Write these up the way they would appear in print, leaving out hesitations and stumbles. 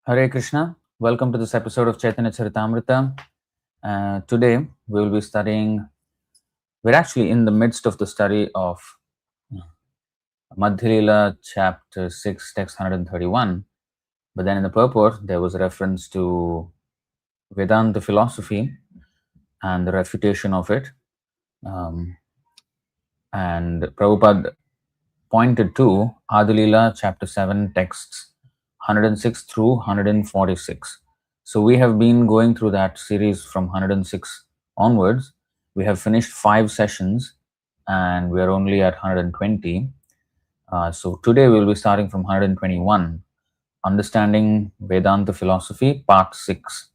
Hare Krishna. Welcome to this episode of Chaitanya Charitamrita. Today we will be studying, we're actually in the midst of the study of Madhya chapter 6, text 131. But then in the purport, there was a reference to Vedānta philosophy and the refutation of it. And Prabhupada pointed to Ādi chapter 7, texts 106 through 146. So we have been going through that series from 106 onwards. We have finished 5 sessions and we are only at 120. So today we will be starting from 121, Understanding Vedanta Philosophy, Part 6.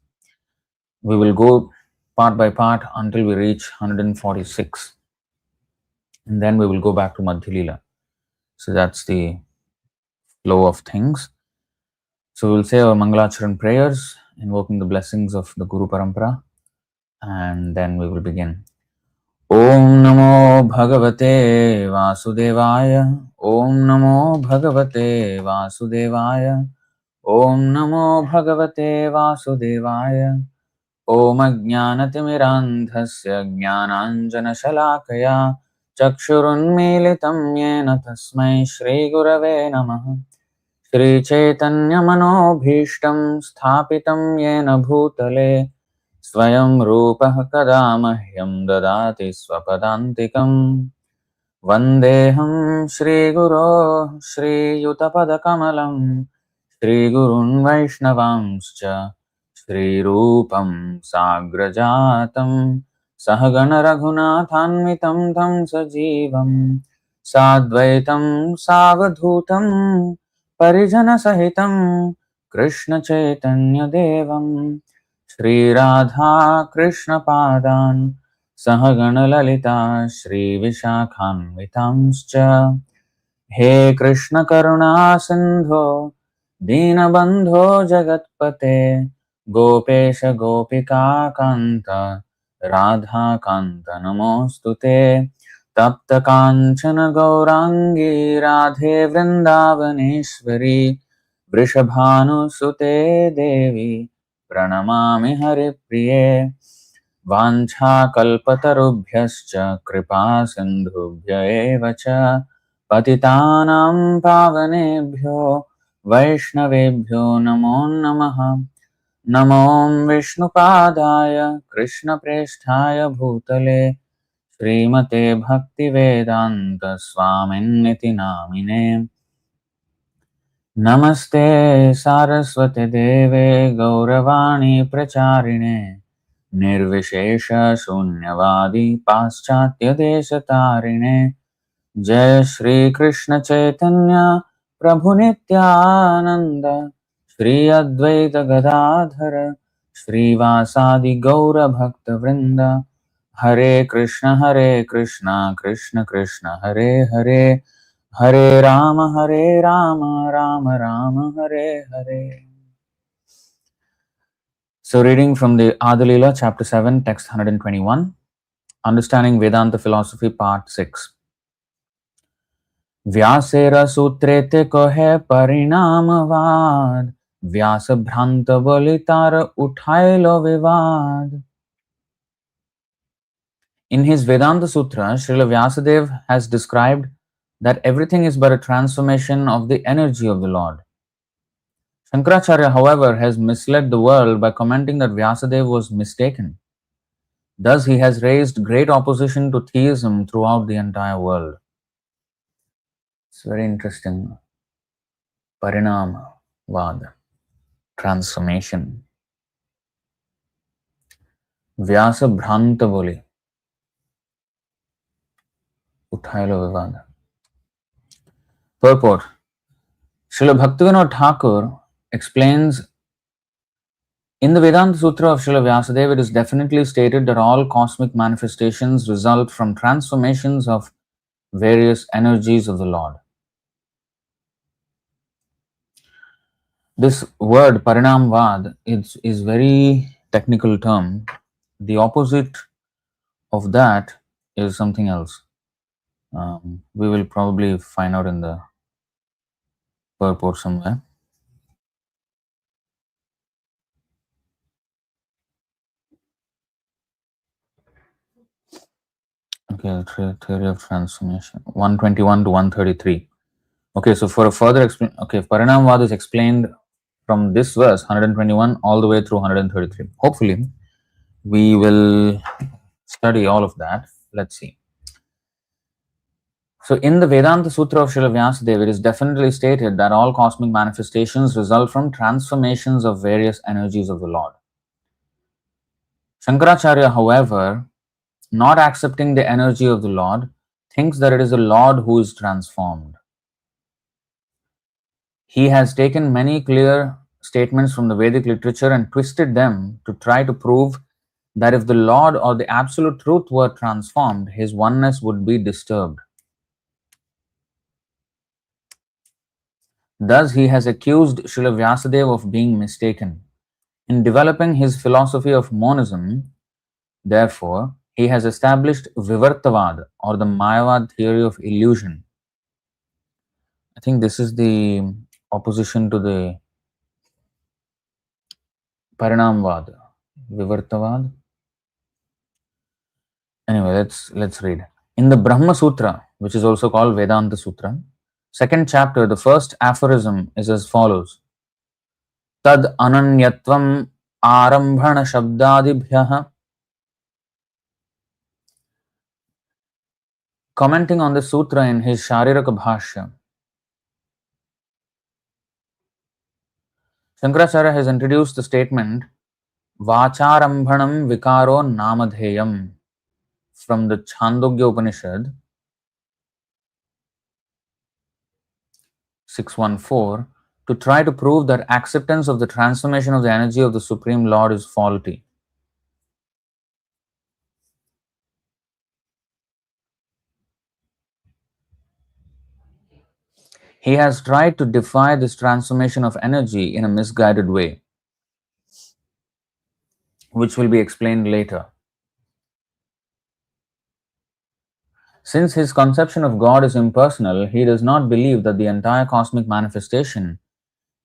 We will go part by part until we reach 146. And then we will go back to Madhya. So that's the flow of things. So we'll say our Mangalacharan prayers, invoking the blessings of the Guru Parampara, and then we will begin. Om Namo Bhagavate Vasudevaya. Om Namo Bhagavate Vasudevaya. Om Namo Bhagavate Vasudevaya. Om Ajnanatimirandhasya Jnananjana Shalakaya Chakshurunmilitam Yena Tasmai Shri Gurave Namaha. Shri Chaitanya Manobhishtam Sthapitam Yena Bhutale Swayam Rupaha Kada Mahyam Dadati Swapadantikam Vandeham Shri Guru Shri Yutapada Kamalam Shri Gurun Vaishnavamscha Shri Rupam Sagrajatam Sahagana Raghunathanvitam Tam Sajivam Sadvaitam Savadhutam Parijana Sahitam Krishna Chaitanya Devam Shri Radha Krishna Padan Sahagana Lalita Shri Vishakhanvitamscha He Krishna Karuna Sindho Dinabandho Jagatpate Gopesha Gopika Kanta Radha Kanta Namostute Tapta Kanchana Gaurangi Radhe Vrindavaneshwari Vrishabhanu Sute Devi Pranamami Haripriye Vancha Kalpatarubhyascha Kripa Sindhubhya Evacha Patitanam Pavanebhyo Vaishnavebhyo Namo Namaha Namo Vishnupadaya Krishna Presthaya Bhutale Srimate Bhakti Vedanta Swaminiti Namine Namaste Saraswate Deve Gauravani Pracharine Nirvishesha Shunyavadi Paschatya Deshatarine Jai Shri Krishna Chaitanya Prabhu Nityananda Shri Advaita Gadadhara Shri Vasadi Gaura Bhakta Vrinda Hare Krishna Krishna Krishna Hare Hare Hare Rama Rama Rama Hare Hare. So reading from the Ādi chapter 7, text 121, Understanding Vedanta Philosophy, Part 6. Vyasera sutrete kohe parinamavad, Vyasa bhranta bolitar uthailo vivad. In his Vedanta Sutra, Srila Vyasadeva has described that everything is but a transformation of the energy of the Lord. Shankaracharya, however, has misled the world by commenting that Vyasadeva was mistaken. Thus, he has raised great opposition to theism throughout the entire world. It's very interesting. Parinamavad, transformation. Vyasa bhranta boli, uthailo vivad. Purport. Srila Bhaktivinoda Thakur explains, in the Vedanta Sutra of Srila Vyasadeva, it is definitely stated that all cosmic manifestations result from transformations of various energies of the Lord. This word Parinamavad is very technical term. The opposite of that is something else. We will probably find out in the purport somewhere. Okay, theory of transformation, 121 to 133. Okay, so for a further explanation, okay, Parinamavad is explained from this verse 121 all the way through 133. Hopefully, we will study all of that. Let's see. So, in the Vedānta Sutra of Srila Vyasadeva, it is definitely stated that all cosmic manifestations result from transformations of various energies of the Lord. Shankaracharya, however, not accepting the energy of the Lord, thinks that it is the Lord who is transformed. He has taken many clear statements from the Vedic literature and twisted them to try to prove that if the Lord or the Absolute Truth were transformed, his oneness would be disturbed. Thus, he has accused Srila Vyasadeva of being mistaken. In developing his philosophy of monism, therefore, he has established Vivartavad, or the Mayavad theory of illusion. I think this is the opposition to the Parinamavad. Vivartavad. Anyway, let's read. In the Brahma Sutra, which is also called Vedanta Sutra, second chapter, the first aphorism is as follows. Tad ananyatvam arambhana shabdadibhyah. Commenting on the sutra in his Shariraka Bhashya, Shankaracharya has introduced the statement Vacharambhanam Vikaro Namadheyam from the Chandogya Upanishad 6.1.4 to try to prove that acceptance of the transformation of the energy of the Supreme Lord is faulty. He has tried to defy this transformation of energy in a misguided way, which will be explained later. Since his conception of God is impersonal, he does not believe that the entire cosmic manifestation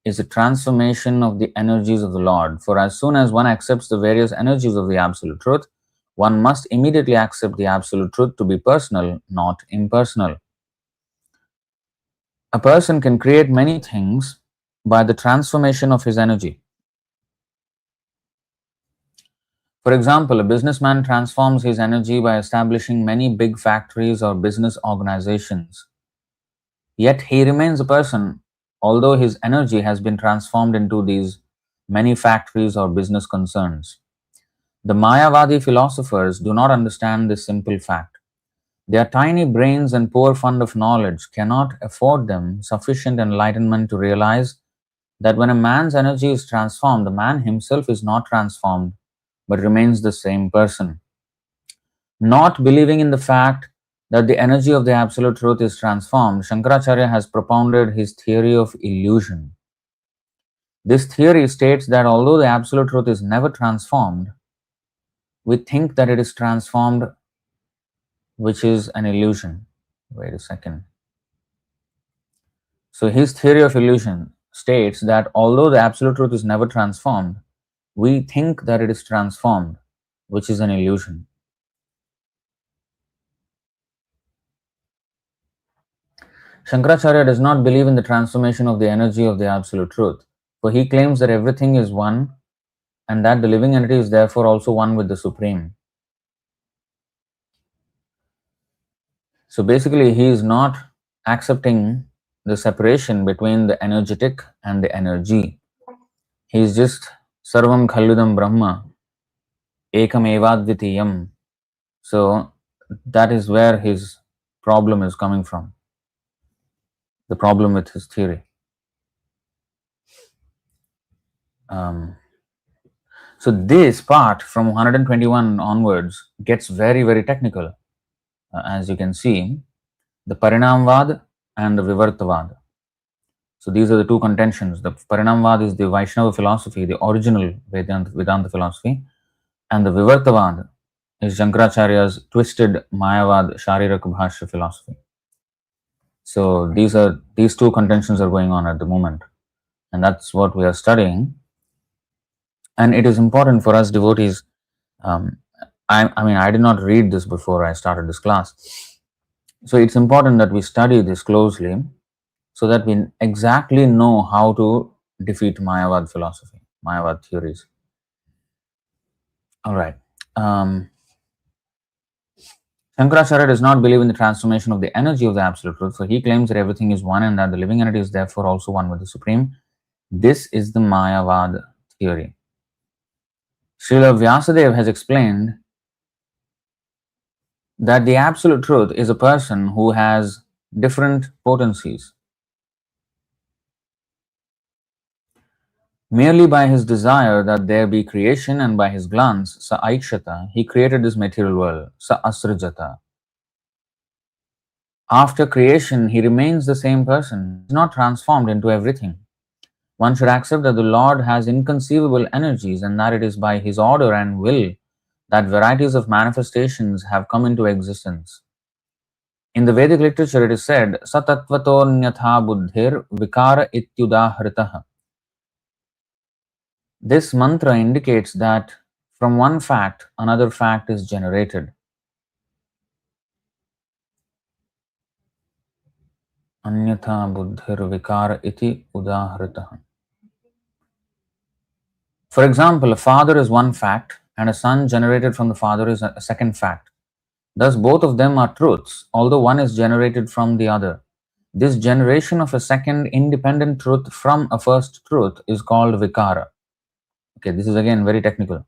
is a transformation of the energies of the Lord. For as soon as one accepts the various energies of the Absolute Truth, one must immediately accept the Absolute Truth to be personal, not impersonal. A person can create many things by the transformation of his energy. For example, a businessman transforms his energy by establishing many big factories or business organizations. Yet he remains a person, although his energy has been transformed into these many factories or business concerns. The Mayavadi philosophers do not understand this simple fact. Their tiny brains and poor fund of knowledge cannot afford them sufficient enlightenment to realize that when a man's energy is transformed, the man himself is not transformed but remains the same person. Not believing in the fact that the energy of the Absolute Truth is transformed, Shankaracharya has propounded his theory of illusion. This theory states that although the Absolute Truth is never transformed, we think that it is transformed, which is an illusion. Wait a second. So his theory of illusion states that although the Absolute Truth is never transformed, we think that it is transformed, which is an illusion. Shankaracharya does not believe in the transformation of the energy of the Absolute Truth, for he claims that everything is one and that the living entity is therefore also one with the Supreme. So basically, he is not accepting the separation between the energetic and the energy. He is just Sarvam Khalvidam Brahma, Ekam Evadvitiyam. So that is where his problem is coming from. The problem with his theory. So this part from 121 onwards gets very, very technical. As you can see, the Parinamavad and the Vivartavad. So these are the two contentions. The Parinamavad is the Vaishnava philosophy, the original Vedanta philosophy, and the Vivartavad is Shankaracharya's twisted Mayavad Shariraka Bhashya philosophy. So these two contentions are going on at the moment, and that's what we are studying. And it is important for us devotees I mean, I did not read this before I started this class. So it's important that we study this closely so that we exactly know how to defeat Mayavad philosophy, Mayavad theories. All right. Shankaracharya does not believe in the transformation of the energy of the Absolute Truth, so he claims that everything is one and that the living entity is therefore also one with the Supreme. This is the Mayavad theory. Srila Vyasadeva has explained that the Absolute Truth is a person who has different potencies. Merely by his desire that there be creation and by his glance, sa aikshata, he created this material world, sa asrajata. After creation, he remains the same person, he is not transformed into everything. One should accept that the Lord has inconceivable energies and that it is by his order and will that varieties of manifestations have come into existence. In the Vedic literature, it is said, Satatvatonyatha buddhir vikara ityudahritaha. This mantra indicates that from one fact, another fact is generated. Anyatha buddhir vikara iti udahritaha. For example, a father is one fact and a son generated from the father is a second fact. Thus, both of them are truths, although one is generated from the other. This generation of a second independent truth from a first truth is called vikara. Okay, this is again very technical.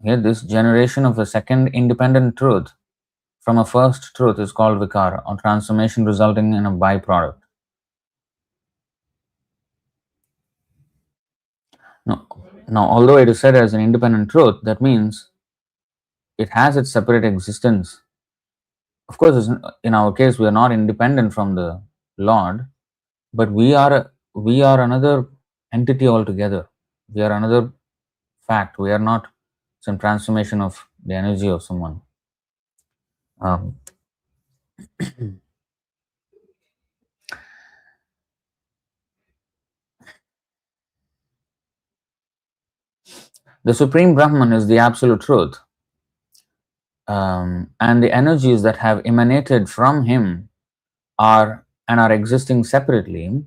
Here, this generation of a second independent truth from a first truth is called vikara, or transformation resulting in a byproduct. Now, although it is said as an independent truth, that means it has its separate existence. Of course, in our case, we are not independent from the Lord, but we are another entity altogether. We are another fact. We are not some transformation of the energy of someone. Um, the Supreme Brahman is the absolute truth, and the energies that have emanated from him are existing separately,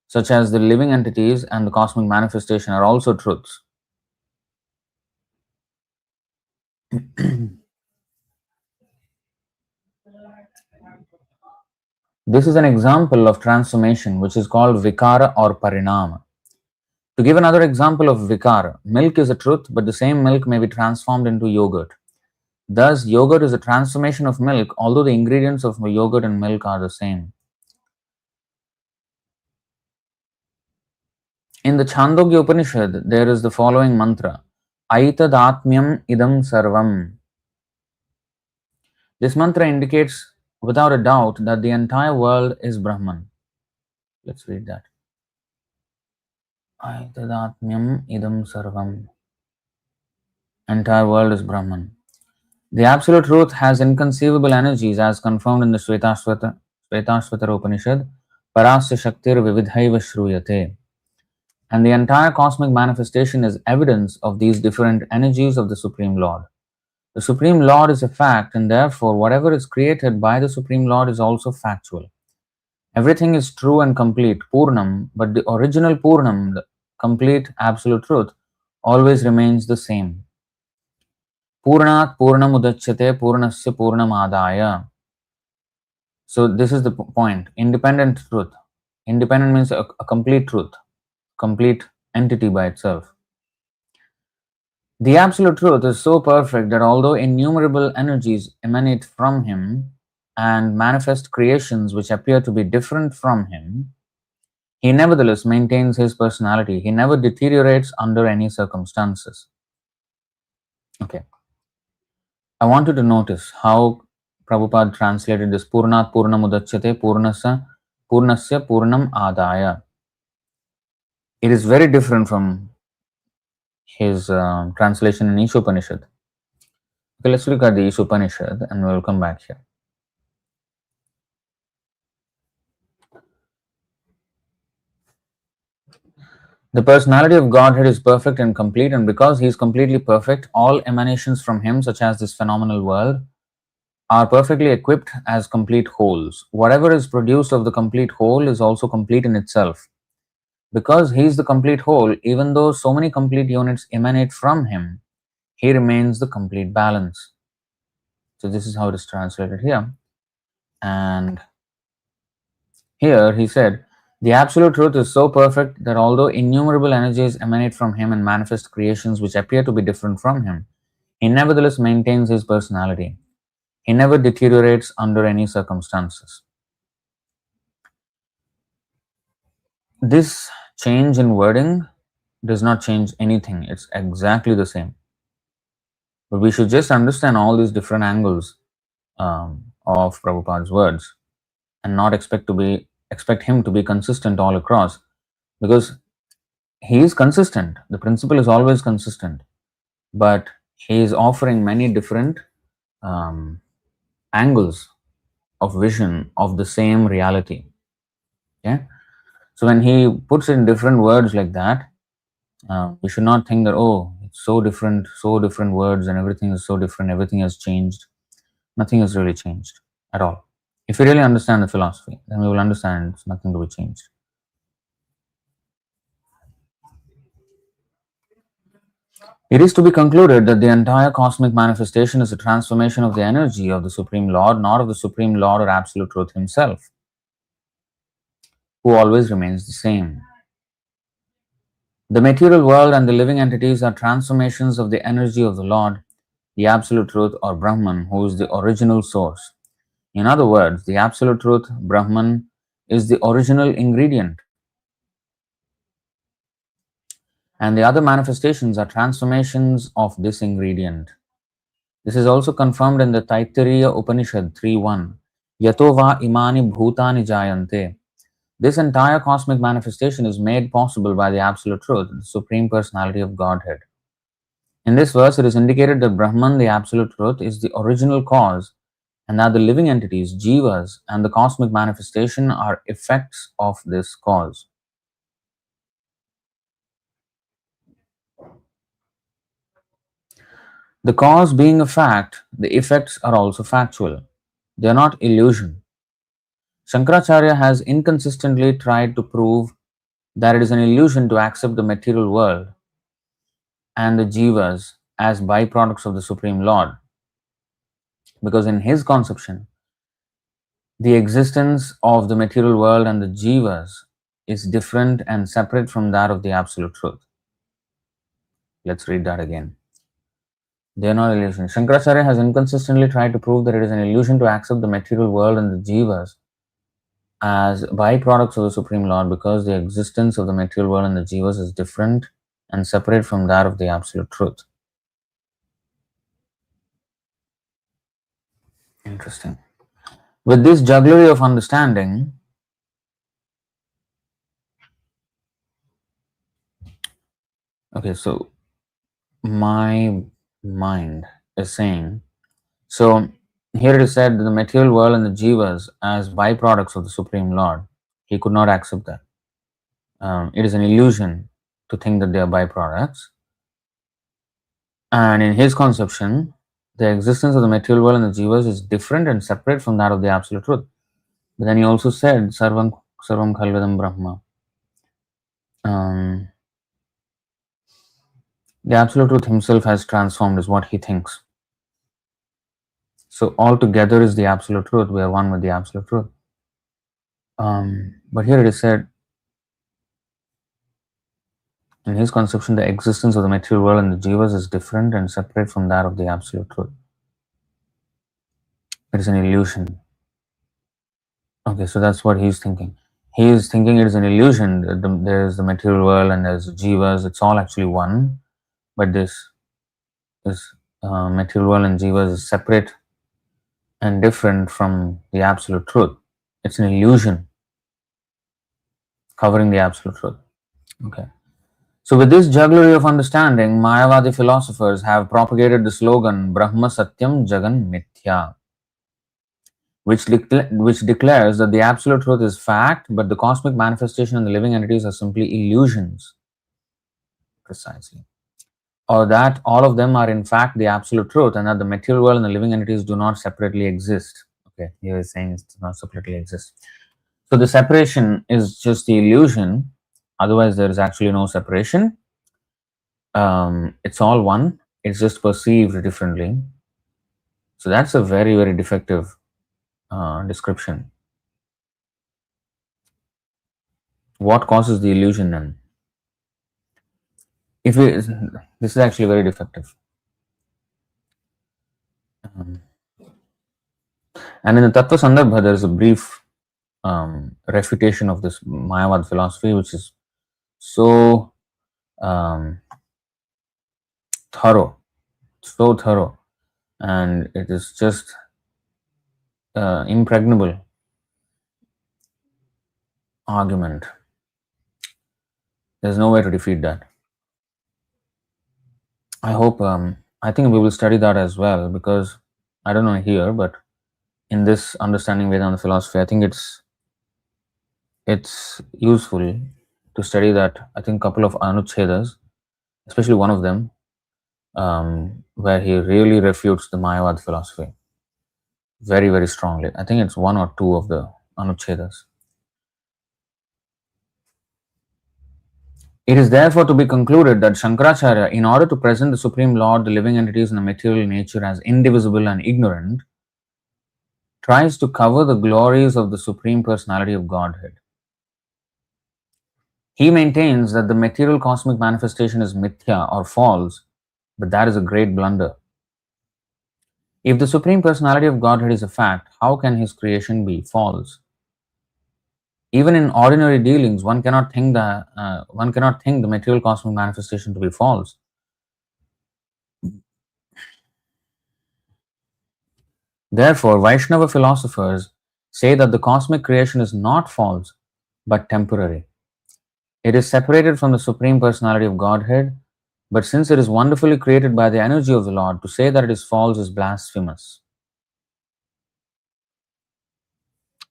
such as the living entities and the cosmic manifestation, are also truths. This is an example of transformation which is called vikara or parinama. To give another example of vikara, milk is a truth, but the same milk may be transformed into yogurt. Thus, yogurt is a transformation of milk, although the ingredients of yogurt and milk are the same. In the Chandogya Upanishad, there is the following mantra, Aitadatmyam idam sarvam. This mantra indicates without a doubt that the entire world is Brahman. Let's read that. Aitadatmyam idam sarvam. Entire world is Brahman. The Absolute Truth has inconceivable energies as confirmed in the Shvetashvatara Upanishad, Parasya Shaktir Vividhaiva Shruyate. And the entire cosmic manifestation is evidence of these different energies of the Supreme Lord. The Supreme Lord is a fact, and therefore whatever is created by the Supreme Lord is also factual. Everything is true and complete, Purnam, but the original Purnam, the complete absolute truth, always remains the same. Purnat Purnamudachyate Purnasya Purnamadaya. So this is the point. Independent truth. Independent means a complete truth, complete entity by itself. The Absolute Truth is so perfect that although innumerable energies emanate from him and manifest creations which appear to be different from him, he nevertheless maintains his personality. He never deteriorates under any circumstances. Okay. I want you to notice how Prabhupada translated this Purnat Purnamudachyate Purnasya Purnam Adaya. It is very different from his translation in Ishopanishad. Okay, let's look at the Ishopanishad and we'll come back here. The personality of Godhead is perfect and complete, and because he is completely perfect, all emanations from him, such as this phenomenal world, are perfectly equipped as complete wholes. Whatever is produced of the complete whole is also complete in itself. Because he is the complete whole, even though so many complete units emanate from him, he remains the complete balance. So, this is how it is translated here. And here he said, the absolute truth is so perfect that although innumerable energies emanate from him and manifest creations which appear to be different from him, he nevertheless maintains his personality. He never deteriorates under any circumstances. This change in wording does not change anything, it's exactly the same. But we should just understand all these different angles of Prabhupada's words and not expect him to be consistent all across, because he is consistent. The principle is always consistent, but he is offering many different um, angles of vision of the same reality. Yeah. So when he puts in different words like that, we should not think that, oh, it's so different words, and everything is so different. Everything has changed. Nothing has really changed at all. If we really understand the philosophy, then we will understand it's nothing to be changed. It is to be concluded that the entire cosmic manifestation is a transformation of the energy of the Supreme Lord, not of the Supreme Lord or Absolute Truth himself, who always remains the same. The material world and the living entities are transformations of the energy of the Lord, the Absolute Truth or Brahman, who is the original source. In other words, the Absolute Truth, Brahman, is the original ingredient, and the other manifestations are transformations of this ingredient. This is also confirmed in the Taittiriya Upanishad 3.1. Yato va imani bhutani jayante. This entire cosmic manifestation is made possible by the Absolute Truth, the Supreme Personality of Godhead. In this verse, it is indicated that Brahman, the Absolute Truth, is the original cause, and that the living entities, jivas, and the cosmic manifestation are effects of this cause. The cause being a fact, the effects are also factual. They are not illusion. Shankaracharya has inconsistently tried to prove that it is an illusion to accept the material world and the jivas as byproducts of the Supreme Lord, because in his conception, the existence of the material world and the jivas is different and separate from that of the Absolute Truth. Let's read that again. They are not illusions. Shankaracharya has inconsistently tried to prove that it is an illusion to accept the material world and the jivas as byproducts of the Supreme Lord, because the existence of the material world and the jivas is different and separate from that of the Absolute Truth. Interesting. With this jugglery of understanding, okay, so my mind is saying, so here it is said that the material world and the jivas as byproducts of the Supreme Lord. He could not accept that. It is an illusion to think that they are byproducts. And in his conception, the existence of the material world and the jivas is different and separate from that of the Absolute Truth. But then he also said, Sarvam Khalvidam Brahma. The Absolute Truth himself has transformed, is what he thinks. So all together is the Absolute Truth. We are one with the Absolute Truth. But here it is said, in his conception, the existence of the material world and the jivas is different and separate from that of the Absolute Truth. It is an illusion. Okay, so that's what he's thinking. He is thinking it is an illusion. There's the material world and there's jivas. It's all actually one, but this material world and jivas is separate and different from the Absolute Truth. It's an illusion covering the Absolute Truth. Okay. So with this jugglery of understanding, Mayavadi philosophers have propagated the slogan Brahma Satyam Jagan Mithya, which declares that the Absolute Truth is fact, but the cosmic manifestation and the living entities are simply illusions. precisely. Or that all of them are in fact the absolute truth, and that the material world and the living entities do not separately exist. Okay, here is saying it does not separately exist. So the separation is just the illusion, otherwise there is actually no separation. It's all one, it's just perceived differently. So that's a very, very defective description. What causes the illusion then? If we, this is actually very defective. And in the Tattva Sandarbha, there is a brief refutation of this Mayavad philosophy, which is so thorough, and it is just impregnable argument. There's no way to defeat that. I hope, I think we will study that as well, because I don't know here, but in this understanding Vedanta philosophy, I think it's useful to study that. I think a couple of anuchedas, especially one of them, where he really refutes the Mayavad philosophy very, very strongly. I think it's one or two of the anuchedas. It is therefore to be concluded that Shankaracharya, in order to present the Supreme Lord, the living entities and the material nature as indivisible and ignorant, tries to cover the glories of the Supreme Personality of Godhead. He maintains that the material cosmic manifestation is mithya or false, but that is a great blunder. If the Supreme Personality of Godhead is a fact, how can his creation be false? Even in ordinary dealings, one cannot think the material cosmic manifestation to be false. Therefore, Vaishnava philosophers say that the cosmic creation is not false, but temporary. It is separated from the Supreme Personality of Godhead, but since it is wonderfully created by the energy of the Lord, to say that it is false is blasphemous.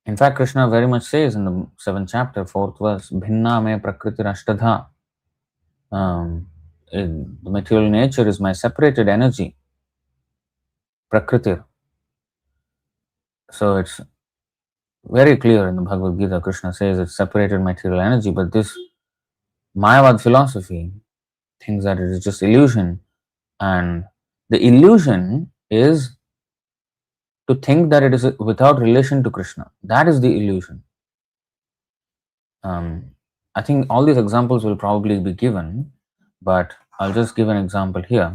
In fact, Krishna very much says in the 7th chapter, 4th verse, Bhinna me prakriti ashtadha. The material nature is my separated energy, prakriti. So it's very clear in the Bhagavad Gita, Krishna says it's separated material energy, but this Mayavad philosophy thinks that it is just illusion, and the illusion is to think that it is without relation to Krishna. That is the illusion. I think all these examples will probably be given, but I'll just give an example here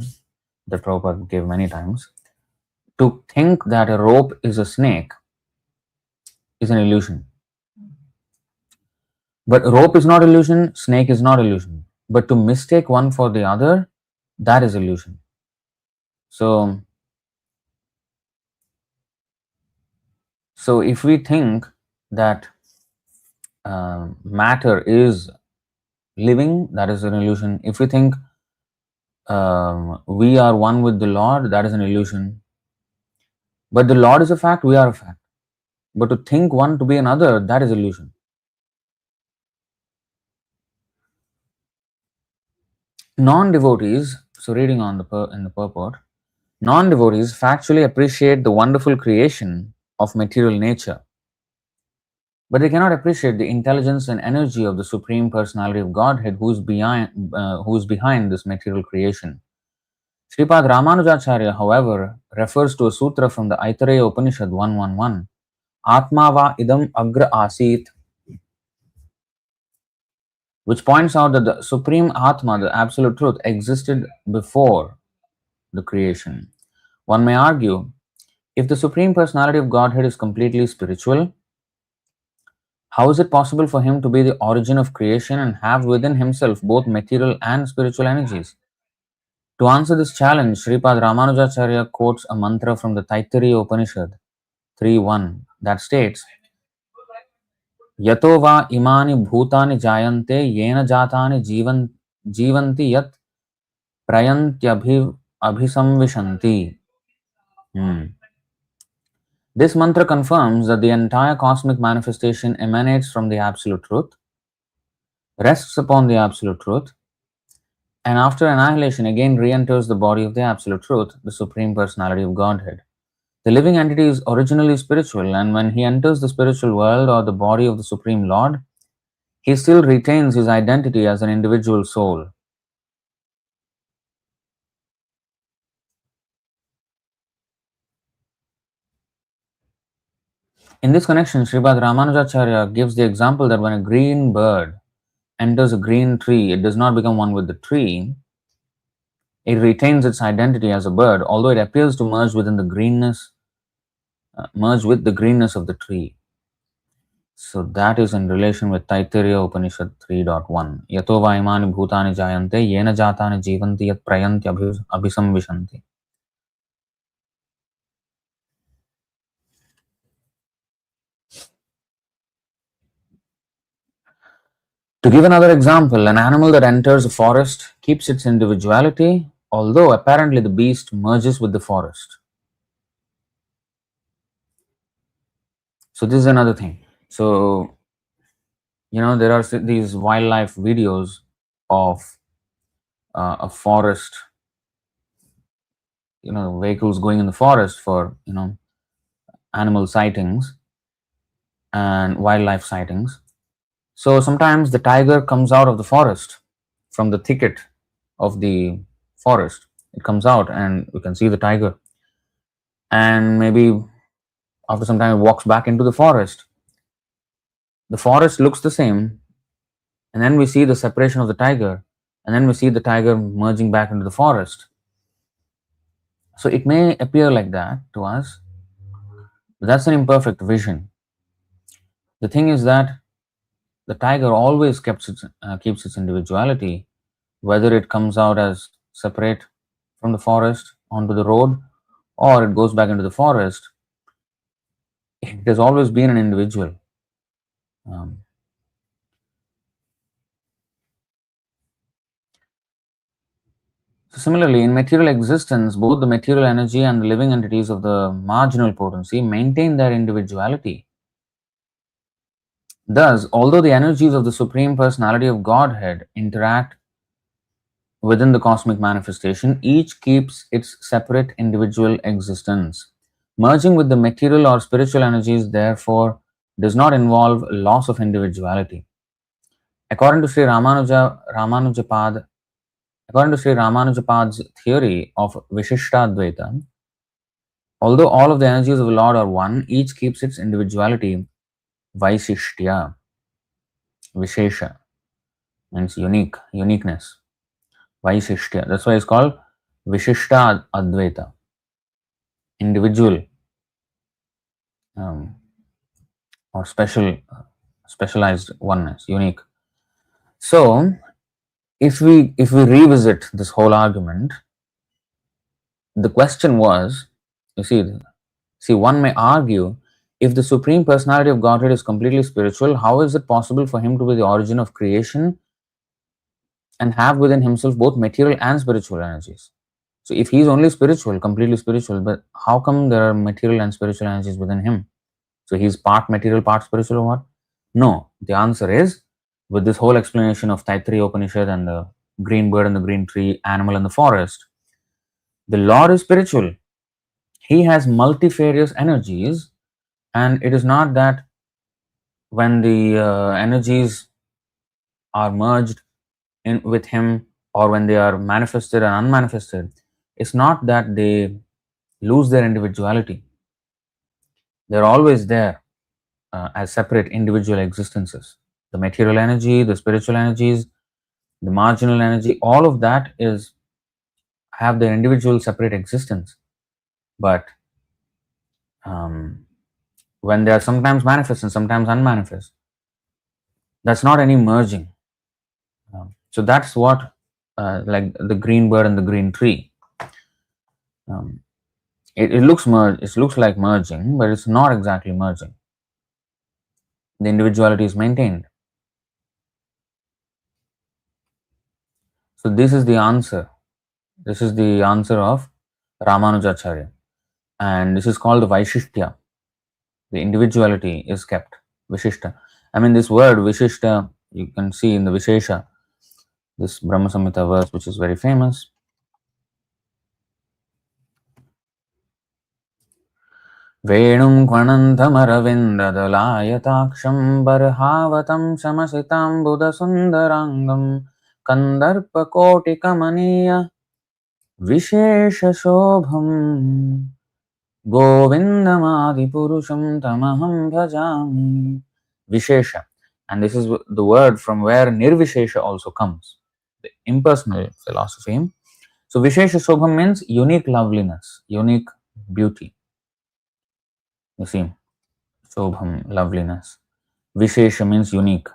that Prabhupada gave many times. To think that a rope is a snake is an illusion. But rope is not illusion, snake is not illusion. But to mistake one for the other, that is illusion. So if we think that matter is living, that is an illusion. If we think we are one with the Lord, that is an illusion. But the Lord is a fact, we are a fact. But to think one to be another, that is illusion. Non-devotees, so reading on in the purport, non-devotees factually appreciate the wonderful creation of material nature, but they cannot appreciate the intelligence and energy of the Supreme Personality of Godhead who is behind this material creation. Sripad Ramanujacharya, however, refers to a sutra from the Aitareya Upanishad 1.1.1, Atmava idam agra asit, which points out that the Supreme Atma, the Absolute Truth, existed before the creation. One may argue, if the Supreme Personality of Godhead is completely spiritual, how is it possible for him to be the origin of creation and have within himself both material and spiritual energies? To answer this challenge, Sripad Ramanujacharya quotes a mantra from the Taittiriya Upanishad 3.1 that states, Yato va imani bhutani jayante yena jatani jivanti yat abhisamvishanti. This mantra confirms that the entire cosmic manifestation emanates from the Absolute Truth, rests upon the Absolute Truth, and after annihilation again re-enters the body of the Absolute Truth, the Supreme Personality of Godhead. The living entity is originally spiritual, and when he enters the spiritual world or the body of the Supreme Lord, he still retains his identity as an individual soul. In this connection, Sripad Ramanujacharya gives the example that when a green bird enters a green tree, it does not become one with the tree. It retains its identity as a bird, although it appears to merge within the greenness, merge with the greenness of the tree. So that is in relation with Taittiriya Upanishad 3.1. Yato vaimani bhutani jayante yena jatani jivanti yat prayanti abhisamvishanti. To give another example, an animal that enters a forest keeps its individuality, although apparently the beast merges with the forest. So this is another thing. So, there are these wildlife videos of a forest, vehicles going in the forest for, animal sightings and wildlife sightings. So sometimes the tiger comes out of the forest, from the thicket of the forest. It comes out and we can see the tiger. And maybe after some time it walks back into the forest. The forest looks the same, and then we see the separation of the tiger, and then we see the tiger merging back into the forest. So it may appear like that to us, but that's an imperfect vision. The thing is that the tiger always keeps its individuality, whether it comes out as separate from the forest onto the road or it goes back into the forest. It has always been an individual. So similarly, in material existence, both the material energy and the living entities of the marginal potency maintain their individuality. Thus, although the energies of the Supreme Personality of Godhead interact within the cosmic manifestation, each keeps its separate individual existence. Merging with the material or spiritual energies, therefore, does not involve loss of individuality. According to Sri Ramanujapad's theory of Visistadvaita, although all of the energies of the Lord are one, each keeps its individuality. Vaisishtya, Vishesha means uniqueness. Vaisishtya. That's why it's called Vishishta Advaita, individual or specialized oneness, unique. So, if we revisit this whole argument, the question was, you see, one may argue, if the Supreme Personality of Godhead is completely spiritual, how is it possible for him to be the origin of creation and have within himself both material and spiritual energies? So if he is only spiritual, completely spiritual, but how come there are material and spiritual energies within him? So he's part material, part spiritual, or what? No. The answer is, with this whole explanation of Taittiriya Upanishad and the green bird and the green tree, animal and the forest, the Lord is spiritual. He has multifarious energies, and it is not that when the energies are merged in with him, or when they are manifested and unmanifested, it's not that they lose their individuality. They're always there as separate individual existences. The material energy, the spiritual energies, the marginal energy, all of that is have their individual separate existence. But when they are sometimes manifest and sometimes unmanifest, that's not any merging. So that's what, like the green bird and the green tree. It looks it looks like merging, but it's not exactly merging. The individuality is maintained. So this is the answer. This is the answer of Ramanujacharya, and this is called the Vaishishtya. The individuality is kept. Vishishta. I mean, this word Vishishta, you can see in the Vishesha, this Brahma Samhita verse, which is very famous. Venum kvanantamaravindalayataaksham barhavatam samasitam buddha sundarangam kandarpa koti kamaniya vishesha shobham govindam adi purusham tamaham bhajami. Vishesha, and this is the word from where nirvishesha also comes, the impersonal philosophy. So vishesha shobham means unique loveliness, unique beauty. You see, shobham, loveliness. Vishesha means unique.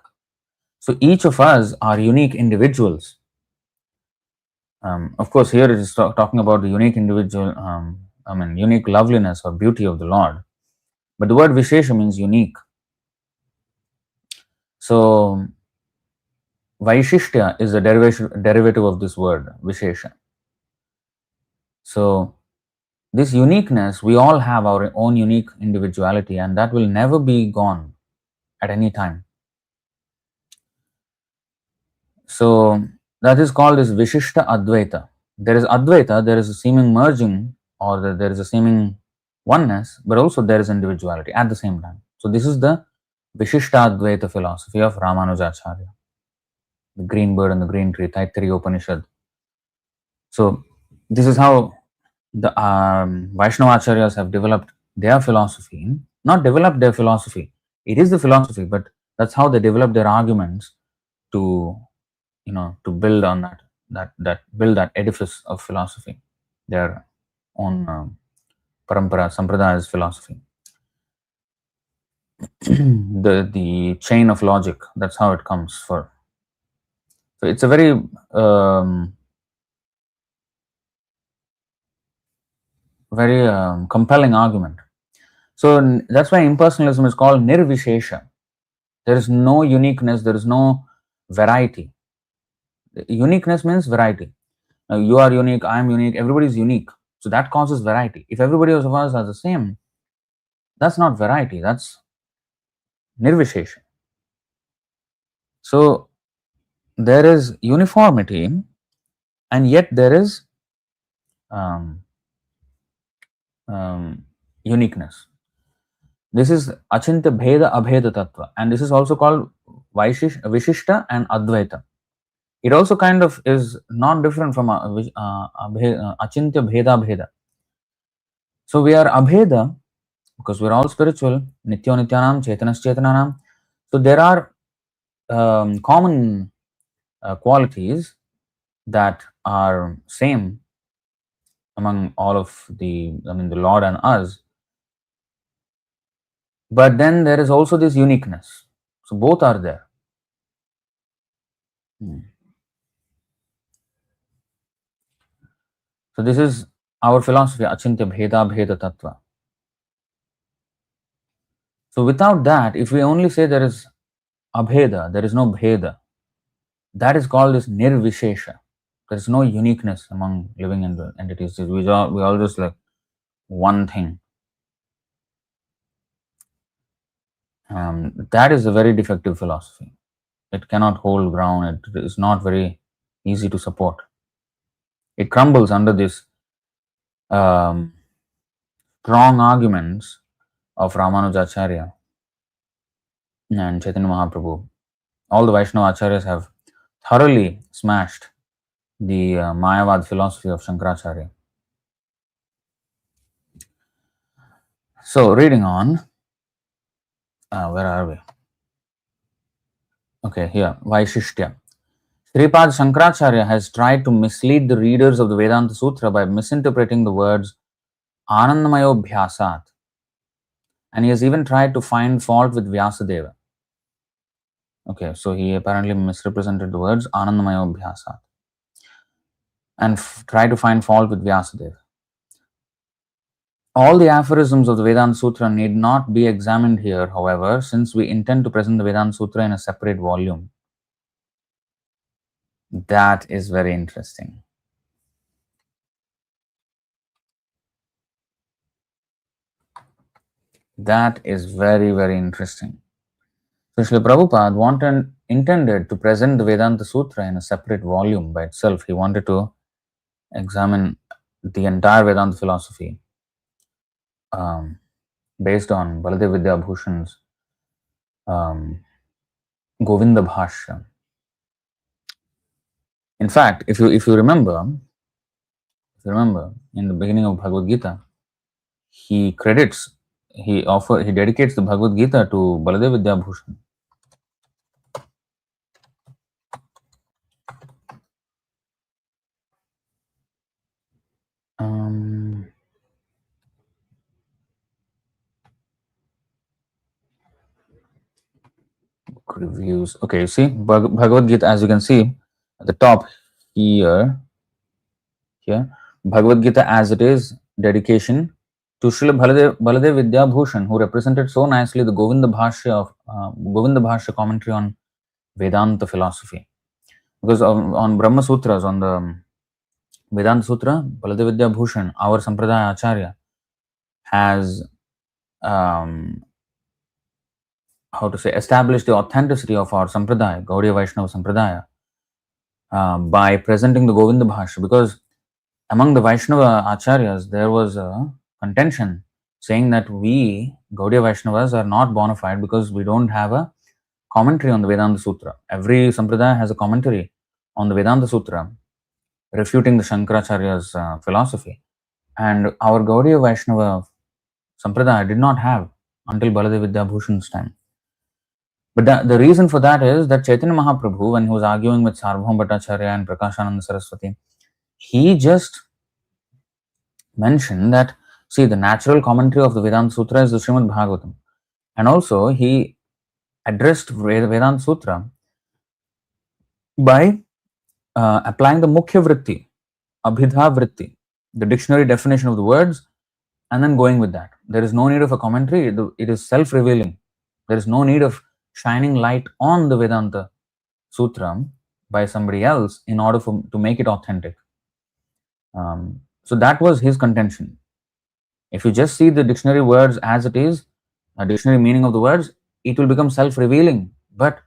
So each of us are unique individuals. Of course, here it is talking about the unique individual, unique loveliness or beauty of the Lord. But the word Vishesha means unique. So Vaishishtya is a derivative of this word, Vishesha. So this uniqueness, we all have our own unique individuality, and that will never be gone at any time. So that is called as Vishishta Advaita. There is Advaita, there is a seeming merging, or there is a seeming oneness, but also there is individuality at the same time. So this is the Vishishta Advaita philosophy of Ramanujacharya, the green bird and the green tree, Taittiriya Upanishad. So this is how the Vaishnava Acharyas have developed their philosophy. Not developed their philosophy, it is the philosophy, but that's how they develop their arguments to to build on that build that edifice of philosophy, their own parampara sampradayas philosophy. the chain of logic, that's how it comes for. So it's a very compelling argument. So that's why impersonalism is called nirvishesha. There is no uniqueness, there is no variety. Uniqueness means variety. Now, you are unique, I am unique, everybody is unique. So that causes variety. If everybody of us are the same, that's not variety, that's nirvishesha. So there is uniformity, and yet there is uniqueness. This is achintya bheda abheda tattva, and this is also called Vishishta and Advaita. It also kind of is not different from achintya bheda bheda. So we are abheda because we're all spiritual, nityo nityanam, chetanas chetananam. So there are common qualities that are same among all of the Lord and us. But then there is also this uniqueness. So both are there. So this is our philosophy, achintya bheda bheda tattva. So without that, if we only say there is abheda, there is no bheda, that is called as nirvishesha. There is no uniqueness among living entities. We all just like one thing. That is a very defective philosophy. It cannot hold ground. It is not very easy to support. It crumbles under this strong arguments of Ramanujacharya and Chaitanya Mahaprabhu. All the Vaishnava Acharyas have thoroughly smashed the Mayavad philosophy of Shankaracharya. So, reading on, where are we? Okay, here, Vaishishtya. Sripad Shankaracharya has tried to mislead the readers of the Vedanta Sutra by misinterpreting the words Anandamayo Bhyasat, and he has even tried to find fault with Vyasadeva. Okay, so he apparently misrepresented the words Anandamayo Bhyasat and tried to find fault with Vyasadeva. All the aphorisms of the Vedanta Sutra need not be examined here, however, since we intend to present the Vedanta Sutra in a separate volume. That is very interesting. That is very, very interesting. So Srila Prabhupada intended to present the Vedanta Sutra in a separate volume by itself. He wanted to examine the entire Vedanta philosophy based on Baladev Vidyabhushan's Govinda Bhashya. In fact, if you remember in the beginning of Bhagavad Gita, he dedicates the Bhagavad Gita to Baladev Vidyabhushan. Book reviews. Okay, you see Bhagavad Gita, as you can see at the top here, Bhagavad Gita as it is, dedication to Srila Baladev Vidyabhushan, who represented so nicely the Govinda Bhashya commentary on Vedanta philosophy. Because on Brahma Sutras, on the Vedanta Sutra, Baladev Vidyabhushan, our Sampradaya Acharya, has established the authenticity of our Sampradaya, Gaudiya Vaishnava Sampradaya, by presenting the Govinda Bhashya. Because among the Vaishnava Acharyas, there was a contention saying that we, Gaudiya Vaishnavas, are not bona fide because we don't have a commentary on the Vedanta Sutra. Every Sampradaya has a commentary on the Vedanta Sutra, refuting the Shankaracharya's philosophy. And our Gaudiya Vaishnava Sampradaya did not have until Baladev Vidyabhushan's time. But the reason for that is that Chaitanya Mahaprabhu, when he was arguing with Sarvabhauma Bhattacharya and Prakashananda Saraswati, he just mentioned that, see, the natural commentary of the Vedanta Sutra is the Srimad Bhagavatam. And also, he addressed Vedanta Sutra by applying the Mukhya Vritti, Abhidha Vritti, the dictionary definition of the words, and then going with that. There is no need of a commentary, it is self-revealing. There is no need of shining light on the Vedanta Sutra by somebody else in order to make it authentic. So that was his contention. If you just see the dictionary words as it is, a dictionary meaning of the words, it will become self-revealing. But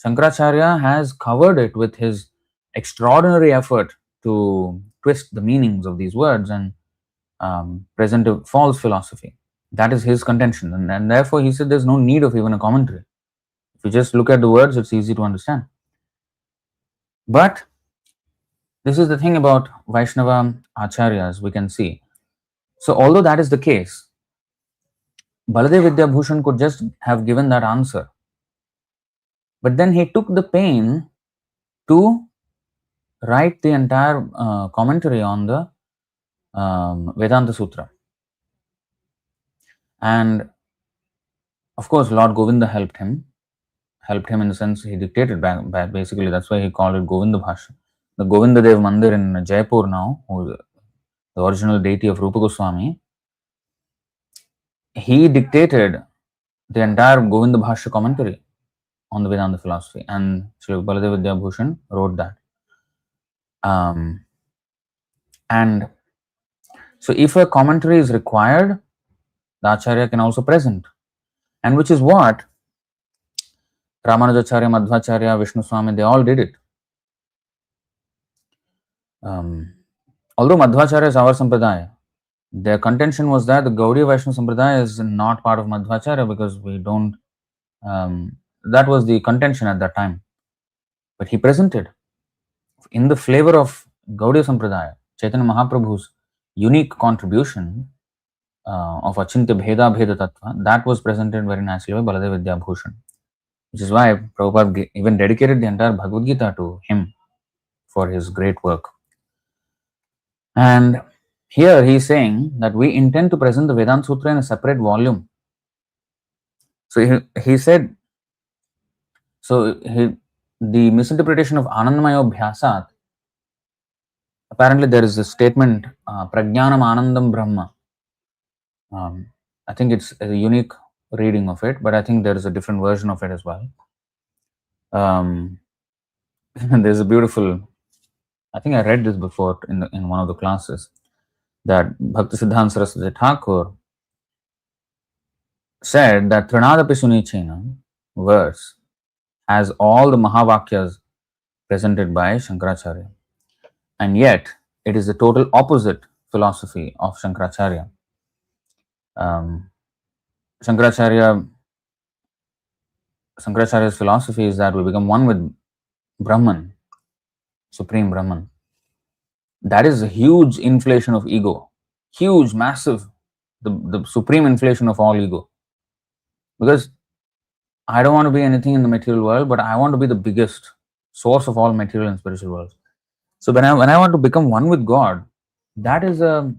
Shankaracharya has covered it with his extraordinary effort to twist the meanings of these words and present a false philosophy. That is his contention. And therefore, he said there's no need of even a commentary. If you just look at the words, it's easy to understand. But this is the thing about Vaishnava Acharyas, we can see. So, although that is the case, Baladev Vidyabhushan could just have given that answer. But then he took the pain to write the entire commentary on the Vedanta Sutra. And of course, Lord Govinda helped him in the sense he dictated back basically. That's why he called it Govinda Bhashya. The Govinda Dev Mandir in Jaipur now, who is the original deity of Rupa Goswami, he dictated the entire Govinda Bhashya commentary on the Vedanta philosophy, and Sri Baladev Vidyabhushan wrote that. And so if a commentary is required, the Acharya can also present, and which is what Ramanujacharya, Madhvacharya, Vishnu Swami, they all did it. Although Madhvacharya is our Sampradaya, their contention was that the Gaudiya Vaishnava Sampradaya is not part of Madhvacharya because we don't, that was the contention at that time. But he presented in the flavor of Gaudiya Sampradaya, Chaitanya Mahaprabhu's unique contribution of Achintya Bheda Bheda Tattva, that was presented very nicely by Baladev Vidyabhushan, which is why Prabhupada even dedicated the entire Bhagavad Gita to him for his great work. And here he is saying that we intend to present the Vedanta Sutra in a separate volume. So he said, the misinterpretation of Anandamayo Bhyasat, apparently there is a statement, Prajnanam Anandam Brahma. I think it's a unique reading of it, but I think there is a different version of it as well. There's a beautiful, I think I read this before in one of the classes, that Bhaktisiddhanta Saraswati Thakur said that Trinadapi Sunichena verse has all the Mahavakyas presented by Shankaracharya. And yet, it is the total opposite philosophy of Shankaracharya. Um, Shankaracharya, Shankaracharya's philosophy is that we become one with Brahman, Supreme Brahman. That is a huge inflation of ego, huge, massive, the supreme inflation of all ego. Because I don't want to be anything in the material world, but I want to be the biggest source of all material and spiritual worlds. So when I want to become one with God, that is a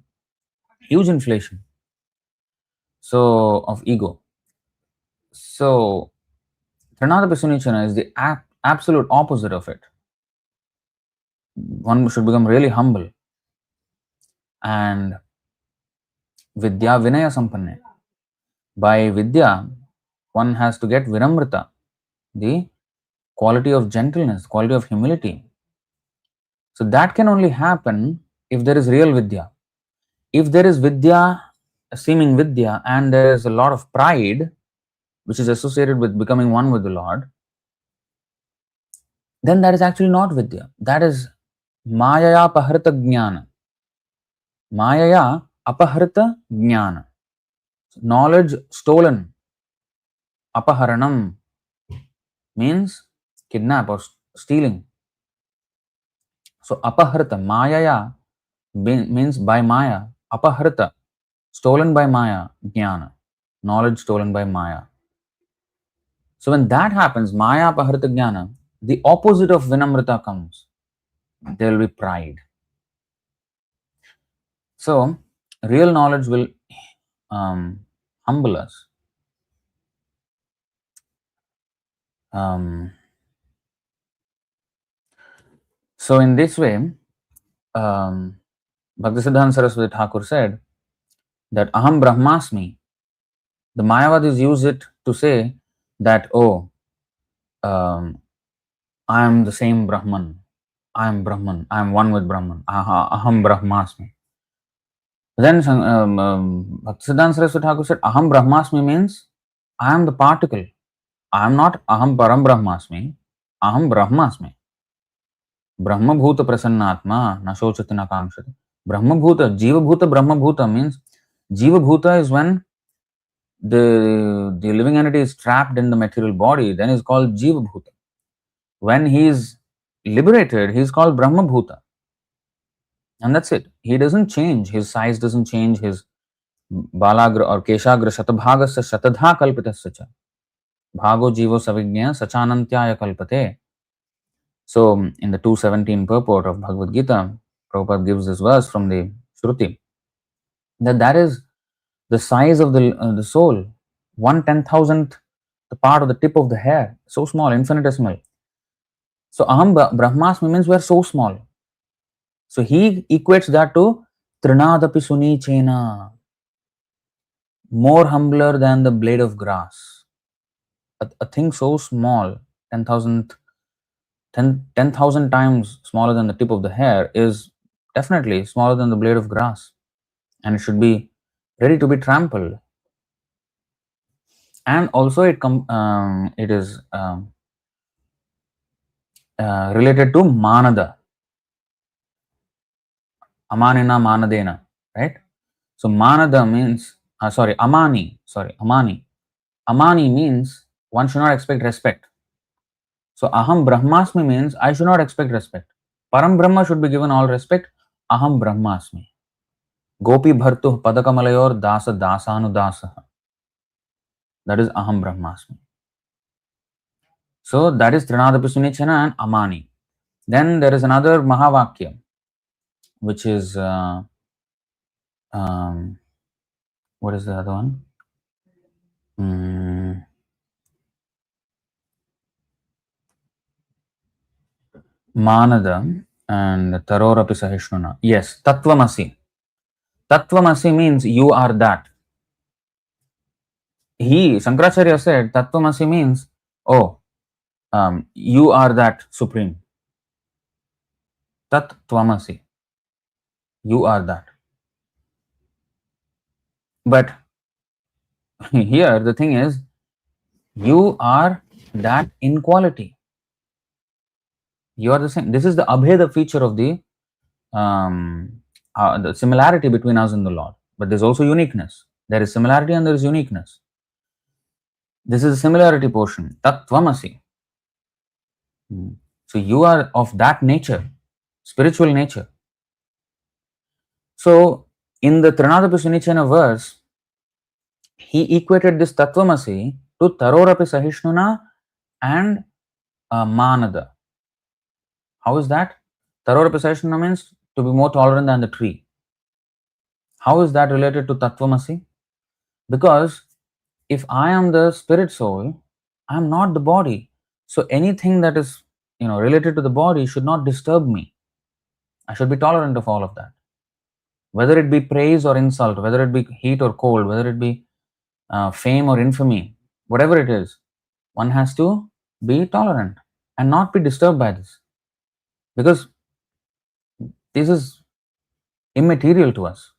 huge inflation. So of ego. So Trinadapi Sunichana is the absolute opposite of it. One should become really humble and Vidya Vinaya Sampanne. By Vidya, one has to get Vinamrita, the quality of gentleness, quality of humility. So that can only happen if there is real Vidya. If there is Vidya, seeming Vidya, and there is a lot of pride, which is associated with becoming one with the Lord, then that is actually not Vidya. That is Mayaya Paharita Jnana. Mayaya Apaharita Jnana. Knowledge stolen. Apaharanam means kidnap or stealing. So Apaharita, Mayaya means by Maya. Apaharita, stolen by Maya, Jnana. Knowledge stolen by Maya. So when that happens, Maya Apaharita Jnana, the opposite of Vinamrita comes. There will be pride. So real knowledge will humble us. So in this way, Bhaktisiddhanta Saraswati Thakur said that Aham Brahmasmi. The Mayavadis use it to say that, oh, I am the same Brahman. I am Brahman. I am one with Brahman. Aham Brahmasmi. Then Bhaktisiddhanta Saraswati Thakur said, Aham Brahmasmi means I am the particle. I am not Aham Param Brahmasmi. Aham Brahmasmi. Brahma Bhuta Prasannatma Nashochati Nakamshati. Brahma Bhuta, Jiva Bhuta, Brahma Bhuta means Jiva Bhuta is when the living entity is trapped in the material body, then is called Jiva Bhuta. When he is liberated, he is called Brahma Bhuta. And that's it. He doesn't change. His size doesn't change. His Balagra or Keshagra Shatabhagasya Shatadha Kalpitasya cha. Bhago Jivo Savignya Sachanantyaya Kalpate. So, in the 217 purport of Bhagavad Gita, Prabhupada gives this verse from the Shruti that is the size of the soul, 1/10,000th the part of the tip of the hair, so small, infinitesimal. So Aham Brahmasmi means we are so small. So he equates that to Trinadapi Sunichena, more humbler than the blade of grass. A thing so small, 10,000 times smaller than the tip of the hair is definitely smaller than the blade of grass, and it should be ready to be trampled. And also it is related to Manada. Amanina Manadena, right? So Manada means, Amani. Amani means one should not expect respect. So Aham Brahmasmi means I should not expect respect. Param Brahma should be given all respect. Aham Brahmasmi. Gopi Bhartu Padakamalayur Dasa Dasanu Dasa. That is Aham Brahmasmi. So that is Trinadapi Sunichana and Amani. Then there is another Mahavakya, which is what is the other one? Manada and Tarorapi Sahishnuna. Yes, Tattvamasi. Tattvamasi means you are that. Shankaracharya said, Tattvamasi means, you are that supreme. Tattvamasi. You are that. But here the thing is, you are that inequality. You are the same. This is the abheda feature of the similarity between us and the Lord. But there's also uniqueness. There is similarity and there is uniqueness. This is a similarity portion. Tattvamasi. So you are of that nature, spiritual nature. So in the Trinadapi Sunichana verse, he equated this Tattvamasi to Tarorapi Sahishnuna and Manada. How is that? Tarorapi Sahishnuna means to be more tolerant than the tree. How is that related to Tattvamasi? Because if I am the spirit soul, I am not the body. So anything that is related to the body should not disturb me. I should be tolerant of all of that. Whether it be praise or insult, whether it be heat or cold, whether it be fame or infamy, whatever it is, one has to be tolerant and not be disturbed by this. Because this is immaterial to us.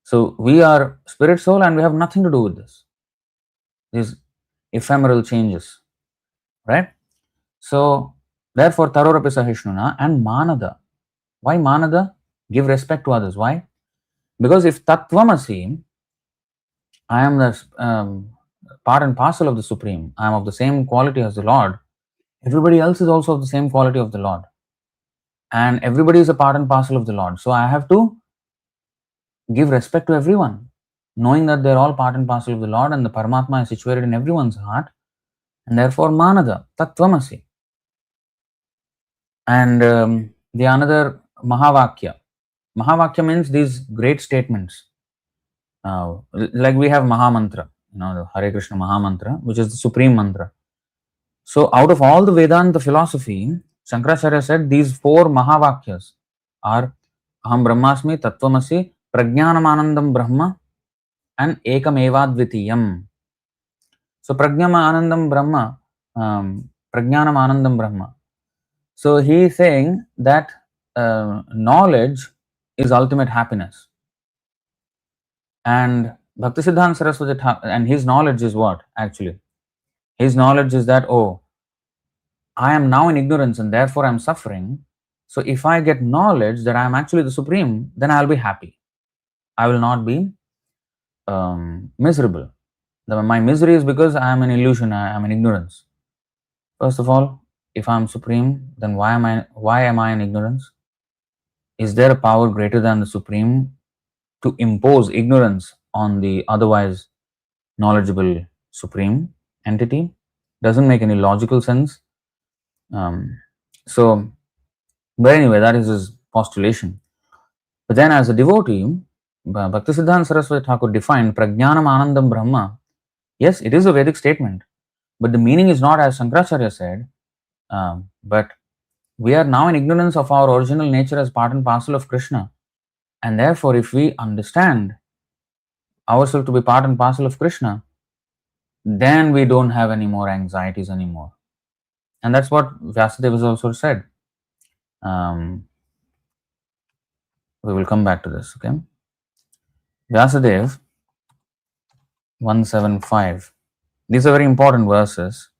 So we are spirit soul and we have nothing to do with this. These ephemeral changes, right? So therefore, Tarorapi Sahishnuna and Manada. Why Manada? Give respect to others. Why? Because if Tattvamasi, I am the part and parcel of the Supreme, I am of the same quality as the Lord, everybody else is also of the same quality of the Lord. And everybody is a part and parcel of the Lord. So I have to give respect to everyone, knowing that they're all part and parcel of the Lord and the Paramatma is situated in everyone's heart. And therefore, Manada, Tattvamasi. And the another Mahavakya. Mahavakya means these great statements. Like we have Mahamantra, the Hare Krishna Mahamantra, which is the supreme mantra. So out of all the Vedanta philosophy, Shankaracharya said these four Mahavakyas are Aham Brahmasmi, Tattvamasi, Prajnanamanandam Brahma, and Ekamevadvitiyam. So Prajnanamanandam Brahma, Prajnanamanandam Brahma. So he is saying that knowledge is ultimate happiness. And Bhaktisiddhanta Saraswati and his knowledge is what actually? His knowledge is that, oh, I am now in ignorance and therefore I am suffering. So if I get knowledge that I am actually the Supreme, then I will be happy. I will not be miserable. My misery is because I am an illusion, I am in ignorance. First of all, if I am Supreme, then why am I in ignorance? Is there a power greater than the Supreme to impose ignorance on the otherwise knowledgeable Supreme entity? Doesn't make any logical sense. But anyway, that is his postulation. But then as a devotee, Bhaktisiddhanta Saraswati Thakur defined Prajnanam Anandam Brahma. Yes, it is a Vedic statement, but the meaning is not as Shankaracharya said, but we are now in ignorance of our original nature as part and parcel of Krishna. And therefore, if we understand ourselves to be part and parcel of Krishna, then we don't have any more anxieties anymore. And that's what Vyasadeva has also said. We will come back to this, okay? Vyasadeva 175. These are very important verses.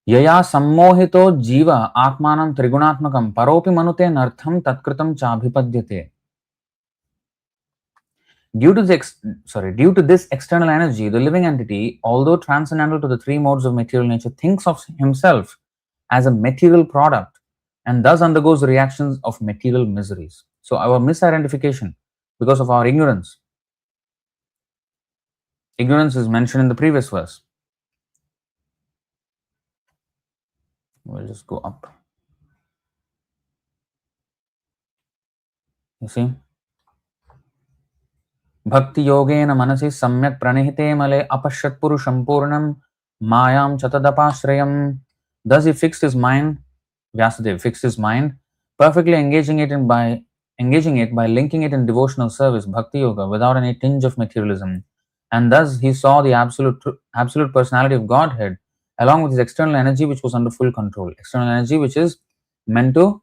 Yaya sammohito jiva atmanam trigunatmakam paropi manute nartham tatkritam chabhipadyate. Due to this external energy, the living entity, although transcendental to the three modes of material nature, thinks of himself as a material product and thus undergoes the reactions of material miseries. So our misidentification because of our ignorance. Ignorance is mentioned in the previous verse. We'll just go up. You see? Bhakti yogena manasi samyak pranihite male apashyat purusham purnam mayam chatadapashrayam. Thus he fixed his mind, Vyasadeva fixed his mind, perfectly engaging it by linking it in devotional service, bhakti yoga, without any tinge of materialism. And thus he saw the absolute personality of Godhead along with his external energy which was under full control. External energy which is meant to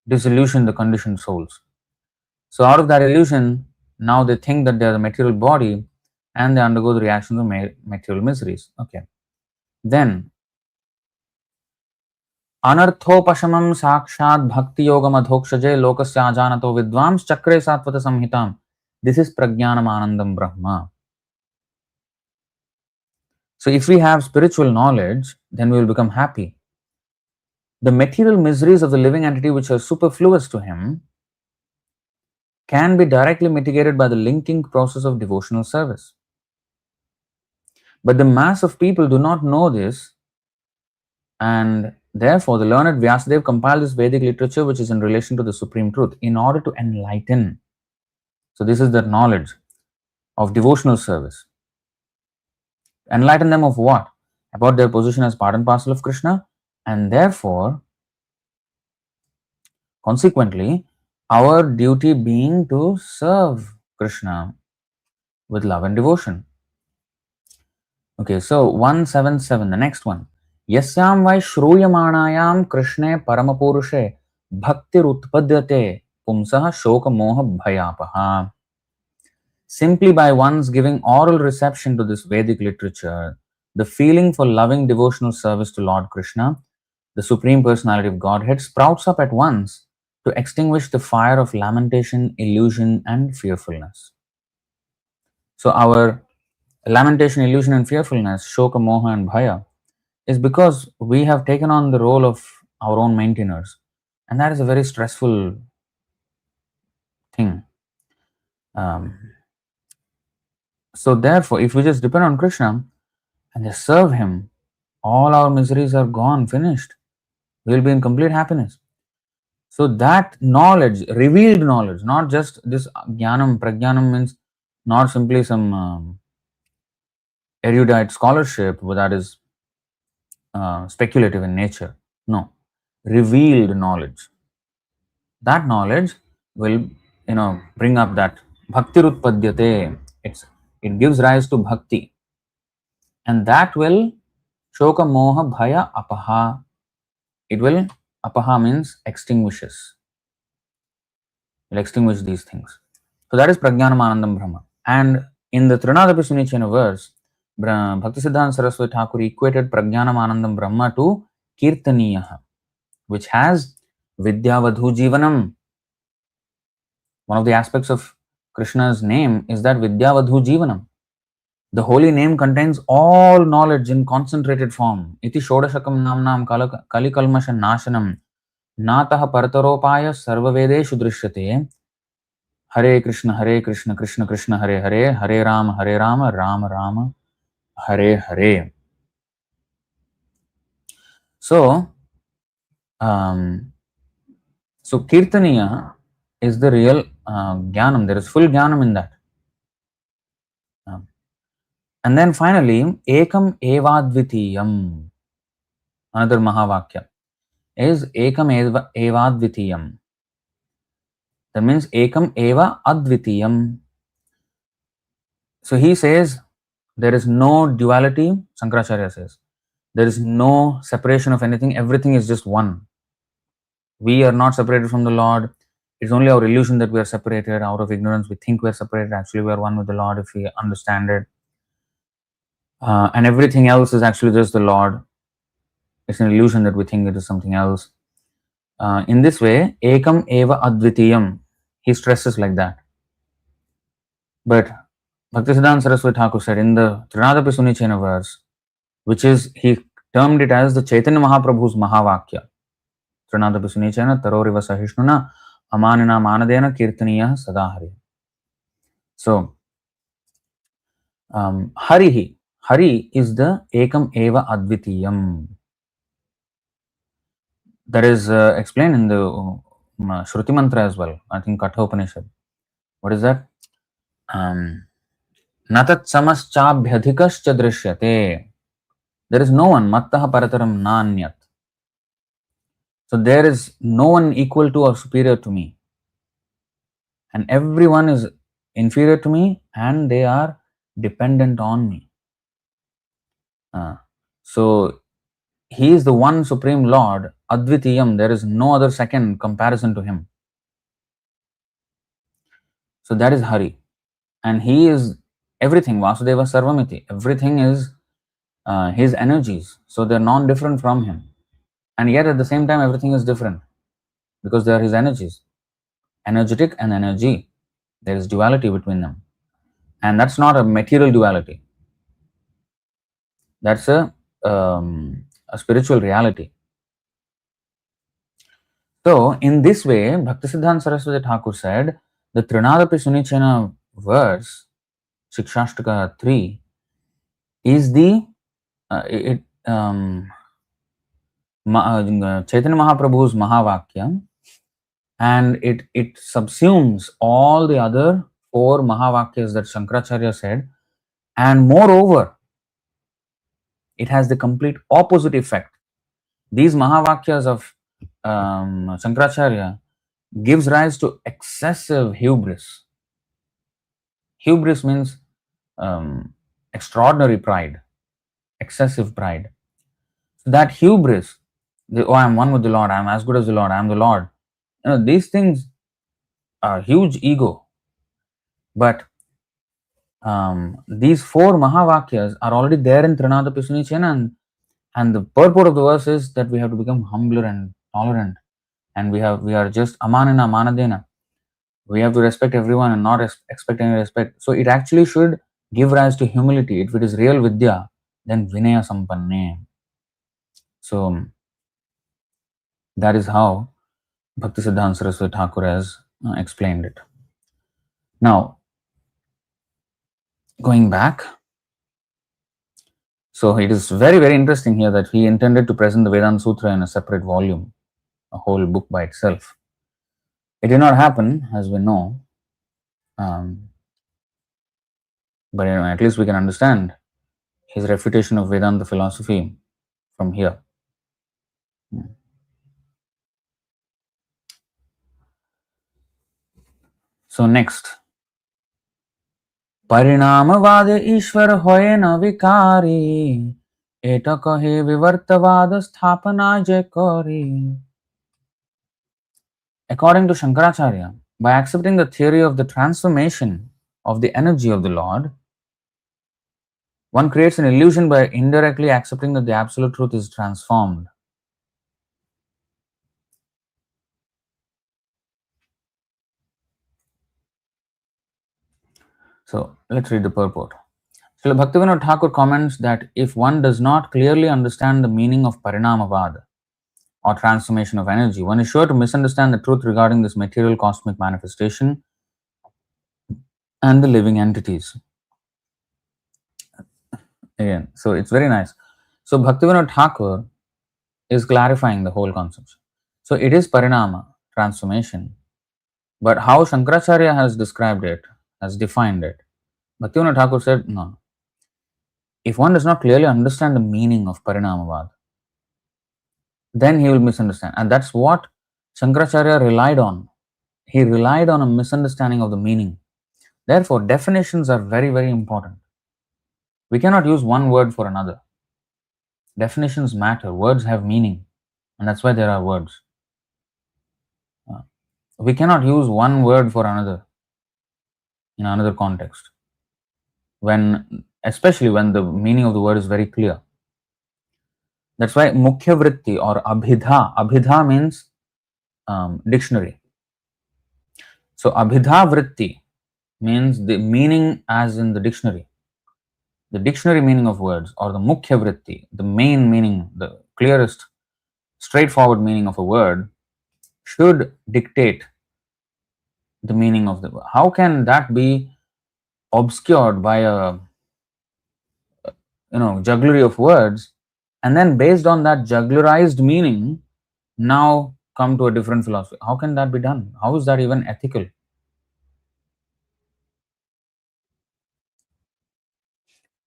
disillusion the conditioned souls. So out of that illusion, now they think that they are the material body, and they undergo the reactions of material miseries. Okay. Then, anarthopashamam sakshat bhakti yogam adhokshaje lokasya ajanato vidvams chakre satvata samhitam. This is prajnanam anandam brahma. So if we have spiritual knowledge, then we will become happy. The material miseries of the living entity which are superfluous to him can be directly mitigated by the linking process of devotional service. But the mass of people do not know this, and therefore the learned Vyasadeva compiled this Vedic literature which is in relation to the supreme truth in order to enlighten. So this is the knowledge of devotional service. Enlighten them of what? About their position as part and parcel of Krishna, and therefore, consequently, our duty being to serve Krishna with love and devotion. Okay, so 177, the next one. Yasyam vai shruyamanayam Krishne paramapurushe bhaktir utpadyate pumsaha shoka moha bhayapaha. Simply by one's giving oral reception to this Vedic literature, the feeling for loving devotional service to Lord Krishna, the Supreme Personality of Godhead, sprouts up at once to extinguish the fire of lamentation, illusion, and fearfulness. So our lamentation, illusion, and fearfulness, shoka, moha, and bhaya, is because we have taken on the role of our own maintainers. And that is a very stressful thing. So therefore, if we just depend on Krishna and just serve him, all our miseries are gone, finished. We'll be in complete happiness. So that knowledge, revealed knowledge, not just this jnanam, prajnanam means not simply some erudite scholarship that is speculative in nature. No, revealed knowledge. That knowledge will, bring up that bhakti rutpadyate. It gives rise to bhakti, and that will shoka moha bhaya apaha. It will, apaha means extinguishes. Will extinguish these things. So that is prajnanam anandam brahma. And in the Trinadapi Sunichena verse, Bhaktisiddhanta Saraswati Thakur equated prajnanam anandam brahma to kirtaniyaha, which has vidyavadhu jivanam. One of the aspects of Krishna's name is that vidyavadhu jivanam. The holy name contains all knowledge in concentrated form. Iti shodashakam namnam kalikalmasha nashanam natah parataropaya sarvavedeshu drishyate. Hare Krishna, Krishna Krishna, Hare Hare, Hare Rama, Rama Rama, Hare Hare. So Kirtaniya is the real jnanam. There is full jnanam in that. And then finally, Ekam Evadvitiyam. Another Mahavakya is Ekam Evadvitiyam. That means Ekam Eva Advitiyam. So he says there is no duality, Shankaracharya says. There is no separation of anything, everything is just one. We are not separated from the Lord. It's only our illusion that we are separated. Out of ignorance, we think we are separated. Actually, we are one with the Lord if we understand it. And everything else is actually just the Lord. It's an illusion that we think it is something else. In this way, Ekam Eva Advitiyam, he stresses like that. But Bhaktisiddhanta Saraswati Thakur said in the Trinadapi Sunichena verse, which is, he termed it as the Chaitanya Mahaprabhu's Mahavakya. Trinadapi Sunichena Taroriva Sahishnuna Amanina Manadena Kirtaniya Sadahari. So, Hari is the Ekam Eva Advitiyam. That is explained in the Shruti Mantra as well. I think Katha Upanishad. What is that? Natat samaschabhyadhikascha drishyate. There is no one, mattaha parataram nanyat. So there is no one equal to or superior to me. And everyone is inferior to me and they are dependent on me. So he is the one Supreme Lord, Advitiyam. There is no other second comparison to him. So that is Hari. And he is Everything, Vasudeva Sarvamiti, everything is his energies. So they're non-different from him. And yet at the same time, everything is different because they are his energies. Energetic and energy. There is duality between them. And that's not a material duality. That's a spiritual reality. So, in this way, Bhaktisiddhanta Saraswati Thakur said, the Trinadapi Sunichena verse, Shikshashtaka 3, is the Chaitanya Mahaprabhu's Mahavakya, and it subsumes all the other 4 Mahavakyas that Shankaracharya said, and moreover, it has the complete opposite effect. These Mahavakyas of Shankaracharya gives rise to excessive hubris. Hubris means extraordinary pride, excessive pride. So that hubris, I am one with the Lord, I am as good as the Lord, I am the Lord. These things are huge ego. But these 4 Mahavakyas are already there in Trinadapi Sunichena, and the purport of the verse is that we have to become humbler and tolerant, and we are just amanana manadena. We have to respect everyone and not expect any respect. So it actually should give rise to humility. If it is real vidya, then vinaya sampanne. So that is how Bhaktisiddhanta Saraswati Thakur has explained it. Now, going back, so it is very, very interesting here that he intended to present the Vedanta Sutra in a separate volume, a whole book by itself. It did not happen, as we know, but at least we can understand his refutation of Vedanta philosophy from here. So next, Parinamavad Ishwar hoye na vikari, eta kahe Vivartavad sthapana je kari. According to Shankaracharya, by accepting the theory of the transformation of the energy of the Lord, one creates an illusion by indirectly accepting that the absolute truth is transformed. So let's read the purport. Srila Bhaktivinoda Thakur comments that if one does not clearly understand the meaning of Parinamavad, or transformation of energy, one is sure to misunderstand the truth regarding this material cosmic manifestation and the living entities. Again, so it's very nice. So Bhaktivinoda Thakur is clarifying the whole concept. So it is Parinama, transformation, but how Shankaracharya has described it, has defined it, Bhaktivinoda Thakur said, no. If one does not clearly understand the meaning of Parinamavad, then he will misunderstand. And that's what Shankaracharya relied on. He relied on a misunderstanding of the meaning. Therefore, definitions are very, very important. We cannot use one word for another. Definitions matter. Words have meaning. And that's why there are words. We cannot use one word for another in another context, especially when the meaning of the word is very clear. That's why Mukhya Vritti or Abhidha means dictionary. So Abhidha Vritti means the meaning as in the dictionary. The dictionary meaning of words, or the Mukhya Vritti, the main meaning, the clearest, straightforward meaning of a word, should dictate the meaning of the word. How can that be obscured by a jugglery of words, and then based on that jugglerized meaning, now come to a different philosophy? How can that be done? How is that even ethical?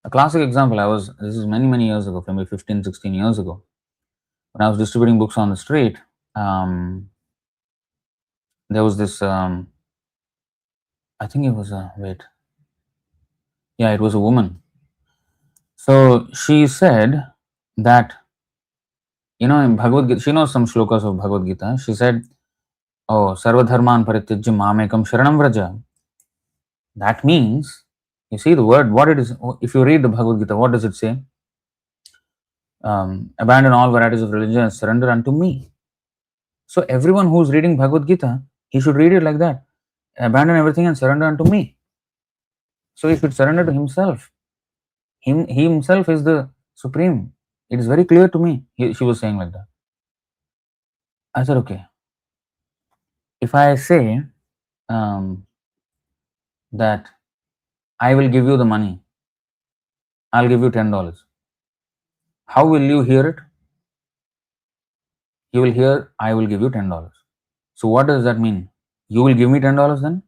A classic example, this is many, many years ago, maybe 15, 16 years ago, when I was distributing books on the street, there was this, I think it was it was a woman. So she said that, in Bhagavad Gita, she knows some shlokas of Bhagavad Gita. She said, oh, sarva dharman parityajya mamekam sharanam vraja. That means You see the word, what it is. If you read the Bhagavad Gita, what does it say? Abandon all varieties of religion and surrender unto me. So everyone who's reading Bhagavad Gita, he should read it like that. Abandon everything and surrender unto me. So he should surrender to himself. He himself is the supreme. It is very clear to me. She was saying like that. I said, okay. If I say that I will give you the money, I'll give you $10. How will you hear it? You will hear, I will give you $10. So what does that mean? You will give me $10 then?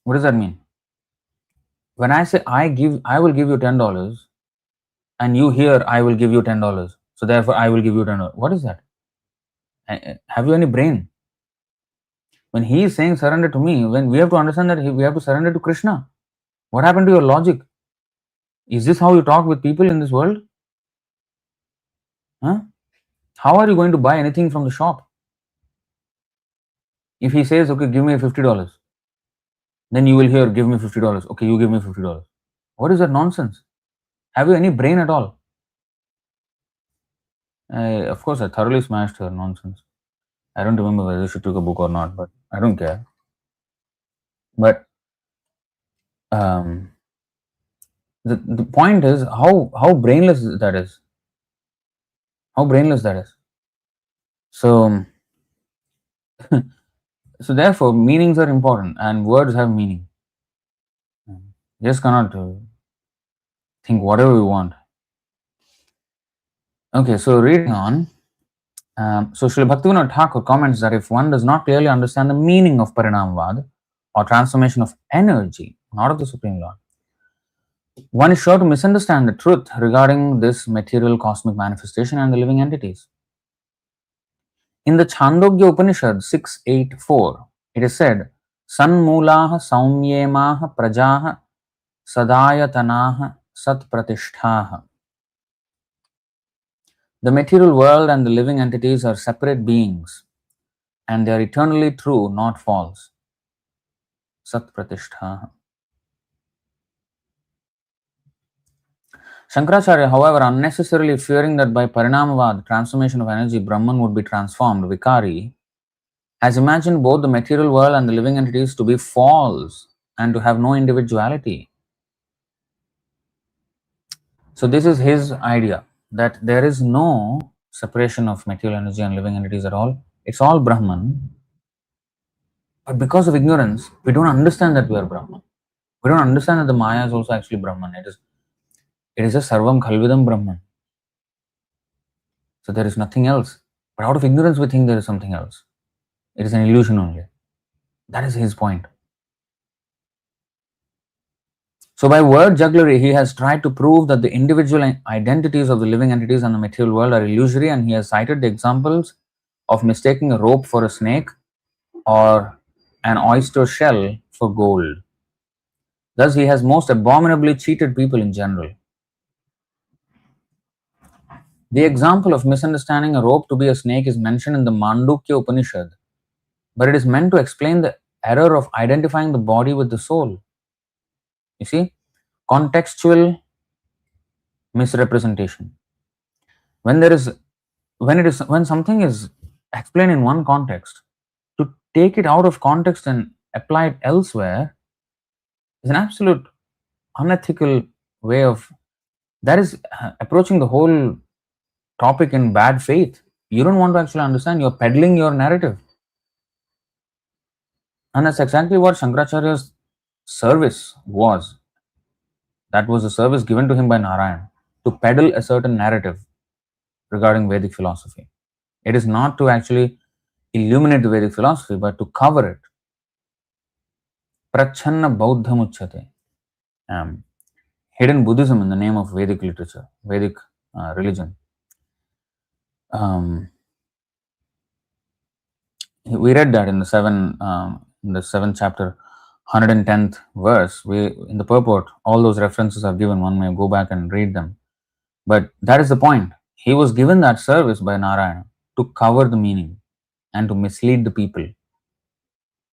What does that mean? When I say I will give you $10, and you hear I will give you $10, so therefore I will give you $10. What is that? Have you any brain? When he is saying surrender to me, when we have to understand that we have to surrender to Krishna. What happened to your logic? Is this how you talk with people in this world? Huh? How are you going to buy anything from the shop? If he says, okay, give me $50, then you will hear, give me $50. Okay, you give me $50. What is that nonsense? Have you any brain at all? Of course, I thoroughly smashed her nonsense. I don't remember whether she took a book or not, but I don't care. But the point is how brainless that is. How brainless that is. So, so therefore, meanings are important, and words have meaning. You just cannot think whatever you want. Okay, so reading on. So Srila Bhaktivinoda Thakur comments that if one does not clearly understand the meaning of Parinamavad, or transformation of energy, not of the Supreme Lord, one is sure to misunderstand the truth regarding this material cosmic manifestation and the living entities. In the Chandogya Upanishad 6.8.4, it is said, Sanmulaha saumyemaha prajaha sadayatanaha satpratishtaha. The material world and the living entities are separate beings, and they are eternally true, not false. Satpratishtaha. Shankaracharya, however, unnecessarily fearing that by Parinamavad, transformation of energy, Brahman would be transformed, Vikari, has imagined both the material world and the living entities to be false and to have no individuality. So this is his idea, that there is no separation of material energy and living entities at all. It's all Brahman. But because of ignorance, we don't understand that we are Brahman. We don't understand that the Maya is also actually Brahman. It is a Sarvam Khalvidam Brahman. So there is nothing else. But out of ignorance, we think there is something else. It is an illusion only. That is his point. So by word jugglery, he has tried to prove that the individual identities of the living entities and the material world are illusory, and he has cited the examples of mistaking a rope for a snake or an oyster shell for gold. Thus, he has most abominably cheated people in general. The example of misunderstanding a rope to be a snake is mentioned in the Mandukya Upanishad, but it is meant to explain the error of identifying the body with the soul. You see, contextual misrepresentation. When something is explained in one context, to take it out of context and apply it elsewhere is an absolute unethical way of, that is approaching the whole topic in bad faith. You don't want to actually understand, you're peddling your narrative. And that's exactly what Shankaracharya's service was. That was a service given to him by Narayan, to peddle a certain narrative regarding Vedic philosophy. It is not to actually illuminate the Vedic philosophy, but to cover it. Prachanna Bauddham Uchyate. Hidden Buddhism in the name of Vedic literature, Vedic religion. We read that in the seventh chapter, 110th verse. In the purport, all those references are given. One may go back and read them. But that is the point. He was given that service by Narayana to cover the meaning and to mislead the people,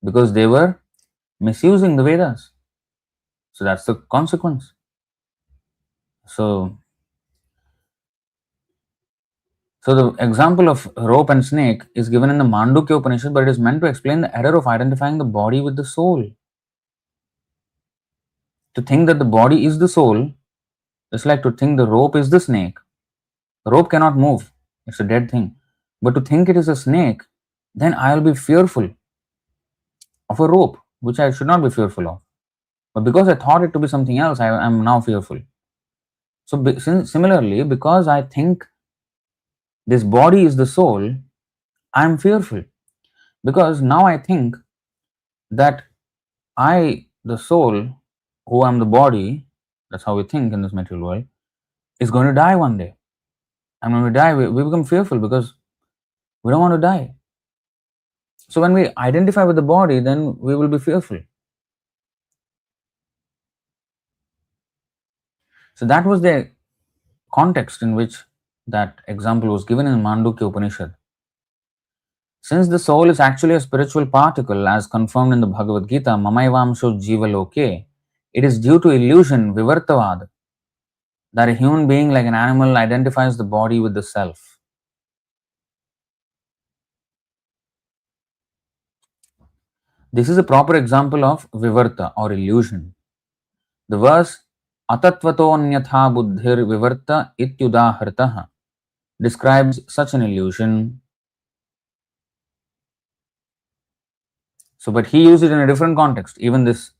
because they were misusing the Vedas. So that's the consequence. So the example of rope and snake is given in the Mandukya Upanishad, but it is meant to explain the error of identifying the body with the soul. To think that the body is the soul is like to think the rope is the snake. The rope cannot move, it's a dead thing. But to think it is a snake, then I will be fearful of a rope, which I should not be fearful of. But because I thought it to be something else, I am now fearful. So, similarly, because I think this body is the soul, I am fearful. Because now I think that I, the soul, who am the body, that's how we think in this material world, is going to die one day. And when we die, we become fearful because we don't want to die. So when we identify with the body, then we will be fearful. So that was the context in which that example was given in Mandukya Upanishad. Since the soul is actually a spiritual particle, as confirmed in the Bhagavad Gita, Mamayvamsho Jiva Loke, it is due to illusion, Vivartavad, that a human being, like an animal, identifies the body with the self. This is a proper example of Vivarta or illusion. The verse Atatvato Anyatha Buddhir Vivarta Ityudahartaha describes such an illusion. So, but he used it in a different context, even this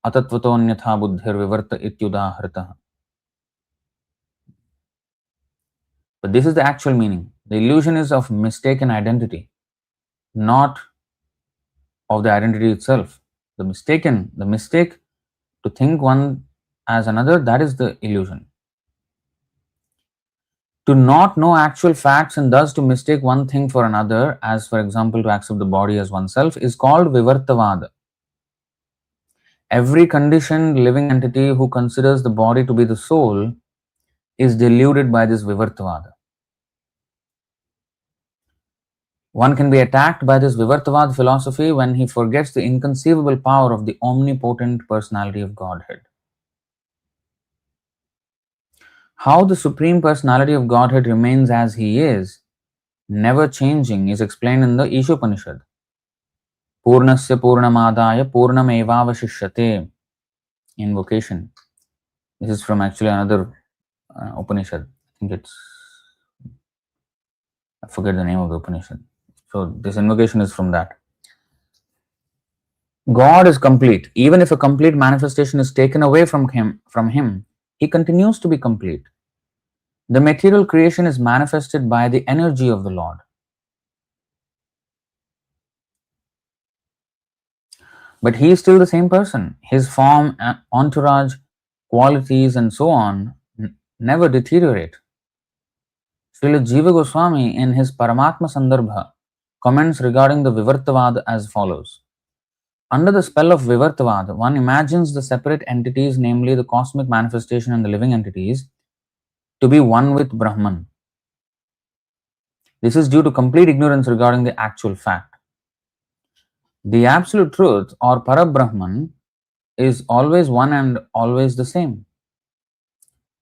Atatvato Anyatha Buddhir Vivarta Ityudahartaha. But this is the actual meaning. The illusion is of mistaken identity, not of the identity itself. The mistake to think one as another, that is the illusion. To not know actual facts and thus to mistake one thing for another, as for example to accept the body as oneself, is called Vivartavad. Every conditioned living entity who considers the body to be the soul is deluded by this Vivartavad. One can be attacked by this Vivartavad philosophy when he forgets the inconceivable power of the omnipotent personality of Godhead. How the Supreme Personality of Godhead remains as he is, never changing, is explained in the Ishopanishad. Purnasya Purnamadaya Purnamevavashishyate. Invocation. This is from actually another Upanishad. I think I forget the name of the Upanishad. So this invocation is from that. God is complete. Even if a complete manifestation is taken away from him, he continues to be complete. The material creation is manifested by the energy of the Lord. But he is still the same person. His form, entourage, qualities, and so on never deteriorate. Srila Jiva Goswami in his Paramatma Sandarbha comments regarding the Vivartavad as follows. Under the spell of Vivartavad, one imagines the separate entities, namely the cosmic manifestation and the living entities, to be one with Brahman. This is due to complete ignorance regarding the actual fact. The absolute truth or Parabrahman is always one and always the same.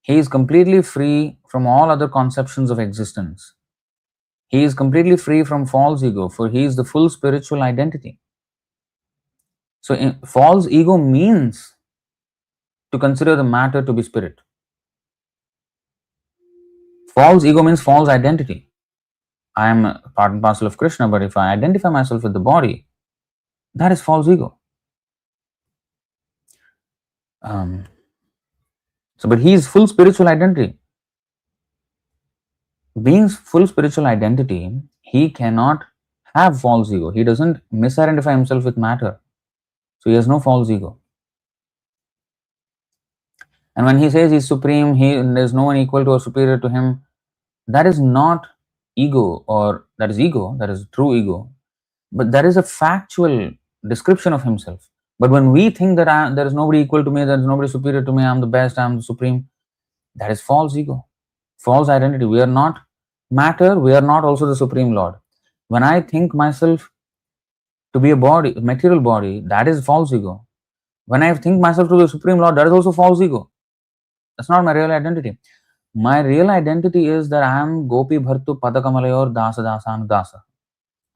He is completely free from all other conceptions of existence. He is completely free from false ego, for he is the full spiritual identity. So, false ego means to consider the matter to be spirit. False ego means false identity. I am part and parcel of Krishna, but if I identify myself with the body, that is false ego. But he is full spiritual identity. Being full spiritual identity, he cannot have false ego. He doesn't misidentify himself with matter. So he has no false ego. And when he says he's supreme, there's no one equal to or superior to him, that is not ego, or that is ego, that is true ego. But that is a factual description of himself. But when we think that there is nobody equal to me, there is nobody superior to me, I'm the best, I'm the supreme, that is false ego, false identity. We are not matter, we are not also the Supreme Lord. When I think myself to be a body, material body, that is false ego. When I think myself to be the Supreme Lord, that is also false ego. That's not my real identity. My real identity is that I am Gopi Bhartu Padakamalayur Dasa Dasan Dasa.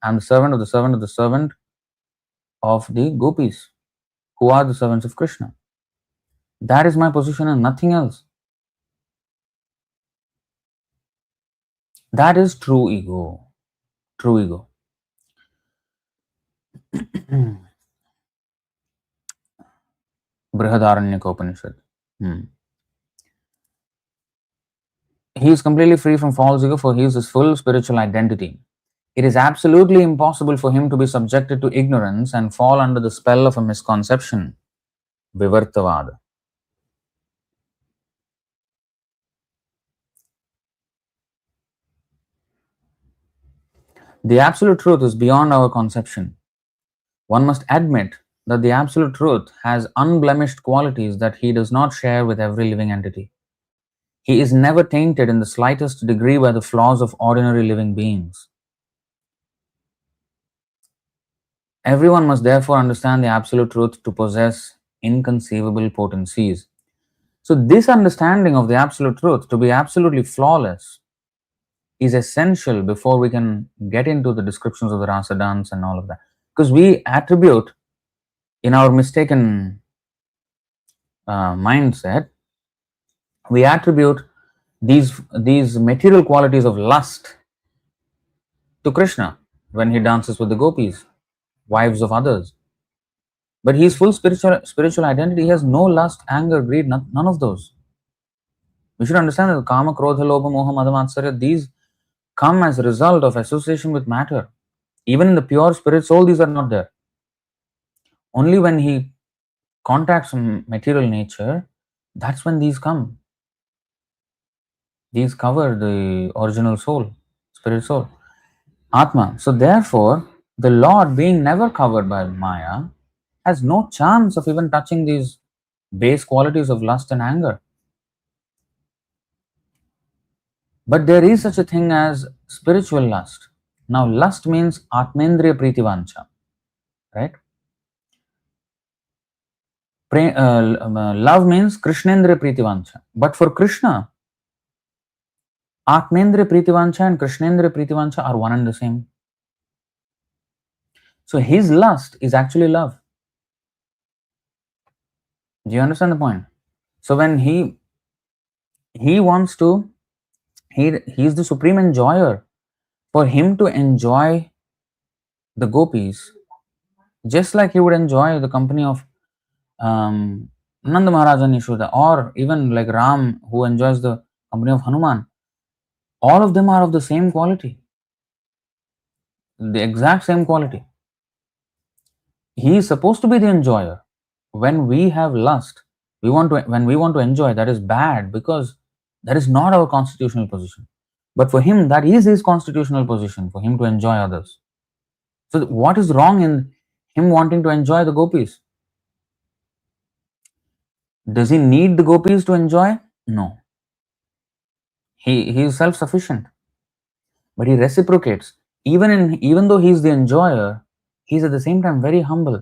I am the servant of the servant of the servant of the gopis, who are the servants of Krishna. That is my position and nothing else. That is true ego. True ego. Brihadaranyaka Upanishad. He is completely free from false ego, for he is his full spiritual identity. It is absolutely impossible for him to be subjected to ignorance and fall under the spell of a misconception. Vivartavad. The absolute truth is beyond our conception. One must admit that the absolute truth has unblemished qualities that he does not share with every living entity. He is never tainted in the slightest degree by the flaws of ordinary living beings. Everyone must therefore understand the absolute truth to possess inconceivable potencies. So, this understanding of the absolute truth to be absolutely flawless is essential before we can get into the descriptions of the rasa dance and all of that. Because we attribute, in our mistaken mindset, we attribute these material qualities of lust to Krishna when he dances with the gopis, wives of others. But his full spiritual identity, he has no lust, anger, greed, none of those. We should understand that kama, krodha, lobha, moha, mada, matsarya, these come as a result of association with matter. Even in the pure spirit soul, these are not there. Only when he contacts material nature, that's when these come. These cover the original soul, spirit soul, Atma. So therefore, the Lord, being never covered by Maya, has no chance of even touching these base qualities of lust and anger. But there is such a thing as spiritual lust. Now, lust means Atmendriya Pritivancha, right? Love means Krishnendriya Pritivancha. But for Krishna, Atmendriya Pritivancha and Krishnendriya Pritivancha are one and the same. So his lust is actually love. Do you understand the point? So when he wants to, he is the supreme enjoyer. For him to enjoy the gopis, just like he would enjoy the company of Nanda Maharaj and Yashoda, or even like Ram, who enjoys the company of Hanuman, all of them are of the same quality, the exact same quality. He is supposed to be the enjoyer. When we have lust, when we want to enjoy, that is bad, because that is not our constitutional position. But for him, that is his constitutional position, for him to enjoy others. So what is wrong in him wanting to enjoy the gopis? Does he need the gopis to enjoy? No. He is self-sufficient. But he reciprocates. Even though he is the enjoyer, he is at the same time very humble.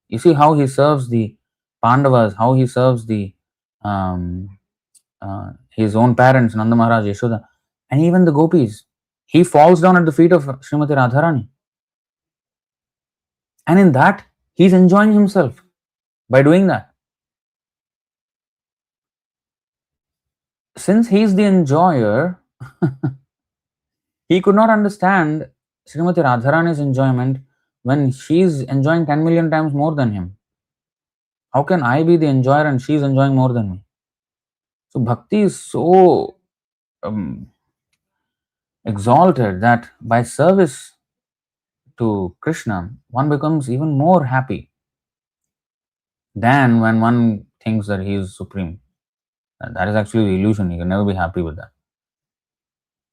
You see how he serves the Pandavas, how he serves the his own parents, Nanda Maharaj, Yashoda, and even the gopis. He falls down at the feet of Srimati Radharani. And in that, he is enjoying himself by doing that. Since he is the enjoyer, he could not understand Srimati Radharani's enjoyment when she is enjoying 10 million times more than him. How can I be the enjoyer and she is enjoying more than me? So bhakti is so exalted that by service to Krishna, one becomes even more happy than when one thinks that he is supreme. And that is actually the illusion. You can never be happy with that.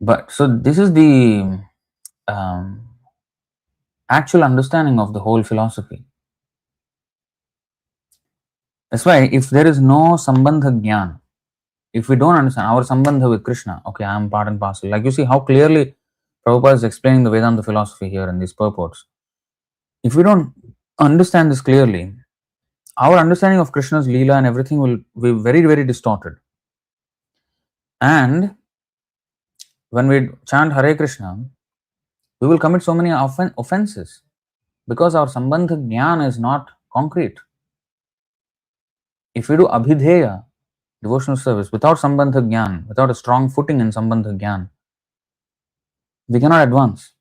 But so this is the actual understanding of the whole philosophy. That's why if there is no sambandha jnana, if we don't understand our sambandha with Krishna, okay, I am part and parcel. Like you see how clearly Prabhupada is explaining the Vedanta philosophy here in these purports. If we don't understand this clearly, our understanding of Krishna's Leela and everything will be very, very distorted. And when we chant Hare Krishna, we will commit so many offenses because our Sambandha Jnana is not concrete. If we do Abhidheya, devotional service, without Sambandha Jnana, without a strong footing in Sambandha Jnana, we cannot advance.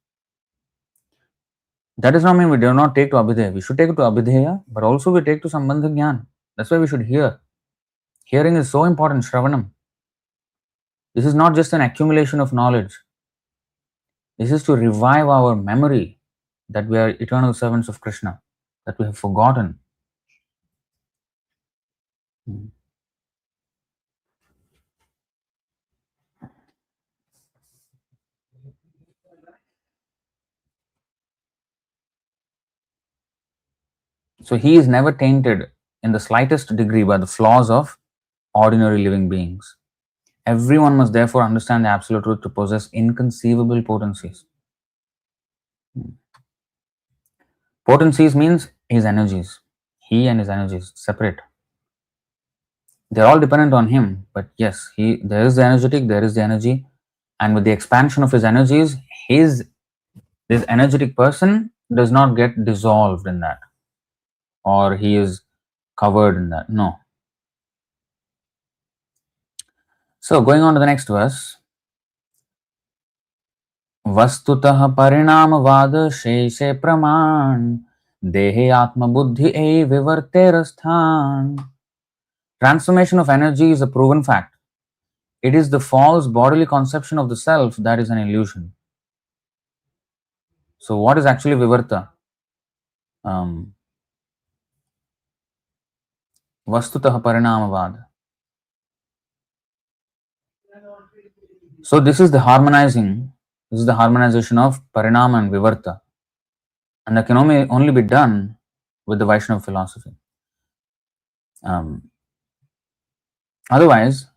That does not mean we do not take to Abhidheya. We should take it to Abhidheya, but also we take to Sambandha Jnana. That's why we should hear. Hearing is so important, Shravanam. This is not just an accumulation of knowledge. This is to revive our memory that we are eternal servants of Krishna, that we have forgotten. So he is never tainted in the slightest degree by the flaws of ordinary living beings. Everyone must therefore understand the absolute truth to possess inconceivable potencies. Potencies means his energies. He and his energies separate. They're all dependent on him, but yes, there is the energetic, there is the energy, and with the expansion of his energies, this energetic person does not get dissolved in that, or he is covered in that. No. So going on to the next verse. वस्तुतः परिणामवाद शेषे प्रमाण देहे आत्मबुद्धि ए विवर्तेर स्थान. Transformation of energy is a proven fact. It is the false bodily conception of the self that is an illusion. So what is actually vivarta? Vastutah parinamavad. So this is the harmonizing. This is the harmonization of parinama and vivarta, and that can only be done with the Vaishnava philosophy. Otherwise,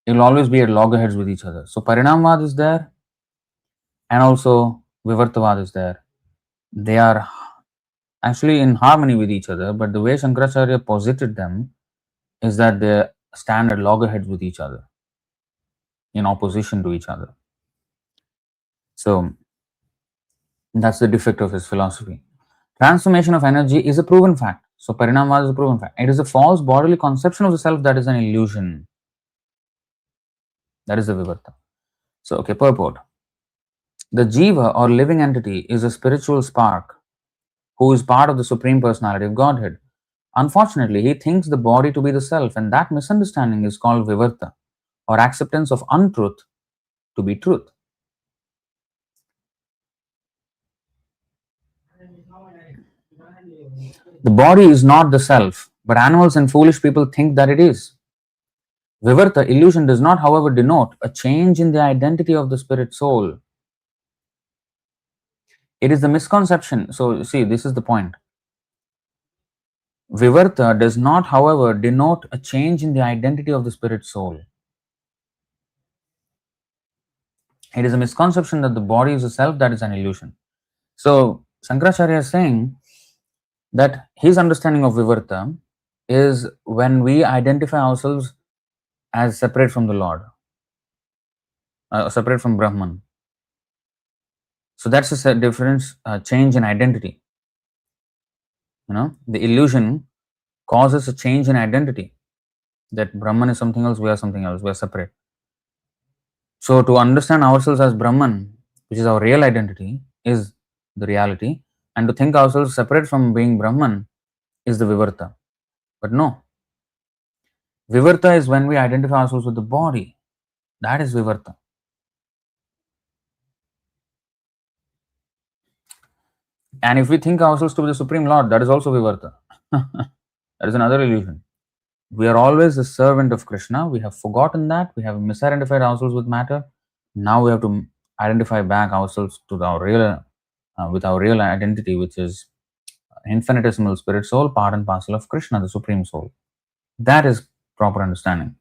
it will always be at loggerheads with each other. So Parinamavad is there, and also Vivartavad is there. They are actually in harmony with each other, but the way Shankaracharya posited them is that they stand at loggerheads with each other, in opposition to each other. So that's the defect of his philosophy. Transformation of energy is a proven fact. So Parinamavad is a proven fact. It is a false bodily conception of the self that is an illusion. That is the Vivarta. So, okay, purport. The Jiva or living entity is a spiritual spark who is part of the Supreme Personality of Godhead. Unfortunately, he thinks the body to be the self, and that misunderstanding is called Vivarta, or acceptance of untruth to be truth. The body is not the self, but animals and foolish people think that it is. Vivarta, illusion, does not, however, denote a change in the identity of the spirit soul. It is the misconception. So, see, this is the point. Vivarta does not, however, denote a change in the identity of the spirit soul. It is a misconception that the body is a self that is an illusion. So, Shankaracharya is saying that his understanding of Vivarta is when we identify ourselves as separate from the Lord, separate from Brahman. So that's a difference, change in identity. The illusion causes a change in identity, that Brahman is something else, we are something else, we are separate. So to understand ourselves as Brahman, which is our real identity, is the reality, and to think ourselves separate from being Brahman is the Vivarta. But no. Vivarta is when we identify ourselves with the body. That is Vivarta. And if we think ourselves to be the Supreme Lord, that is also Vivarta. That is another illusion. We are always the servant of Krishna. We have forgotten that. We have misidentified ourselves with matter. Now we have to identify back ourselves to our real, with our real identity, which is infinitesimal spirit soul, part and parcel of Krishna, the Supreme Soul. That is proper understanding.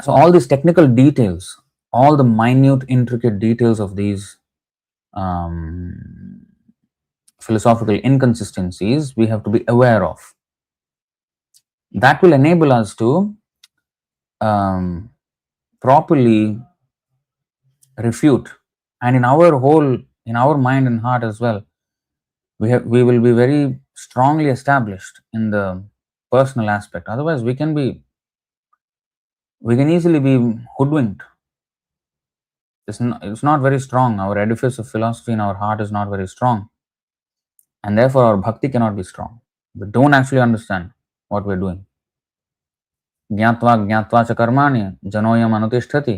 So all these technical details, all the minute, intricate details of these philosophical inconsistencies we have to be aware of. That will enable us to properly refute, and in our mind and heart as well, we will be very strongly established in the personal aspect. Otherwise, we can easily be hoodwinked. It's not very strong. Our edifice of philosophy in our heart is not very strong, and therefore our bhakti cannot be strong. We don't actually understand what we're doing. ज्ञात्वा ज्ञात्वा च कर्माणि जनोयम अनुतिष्ठति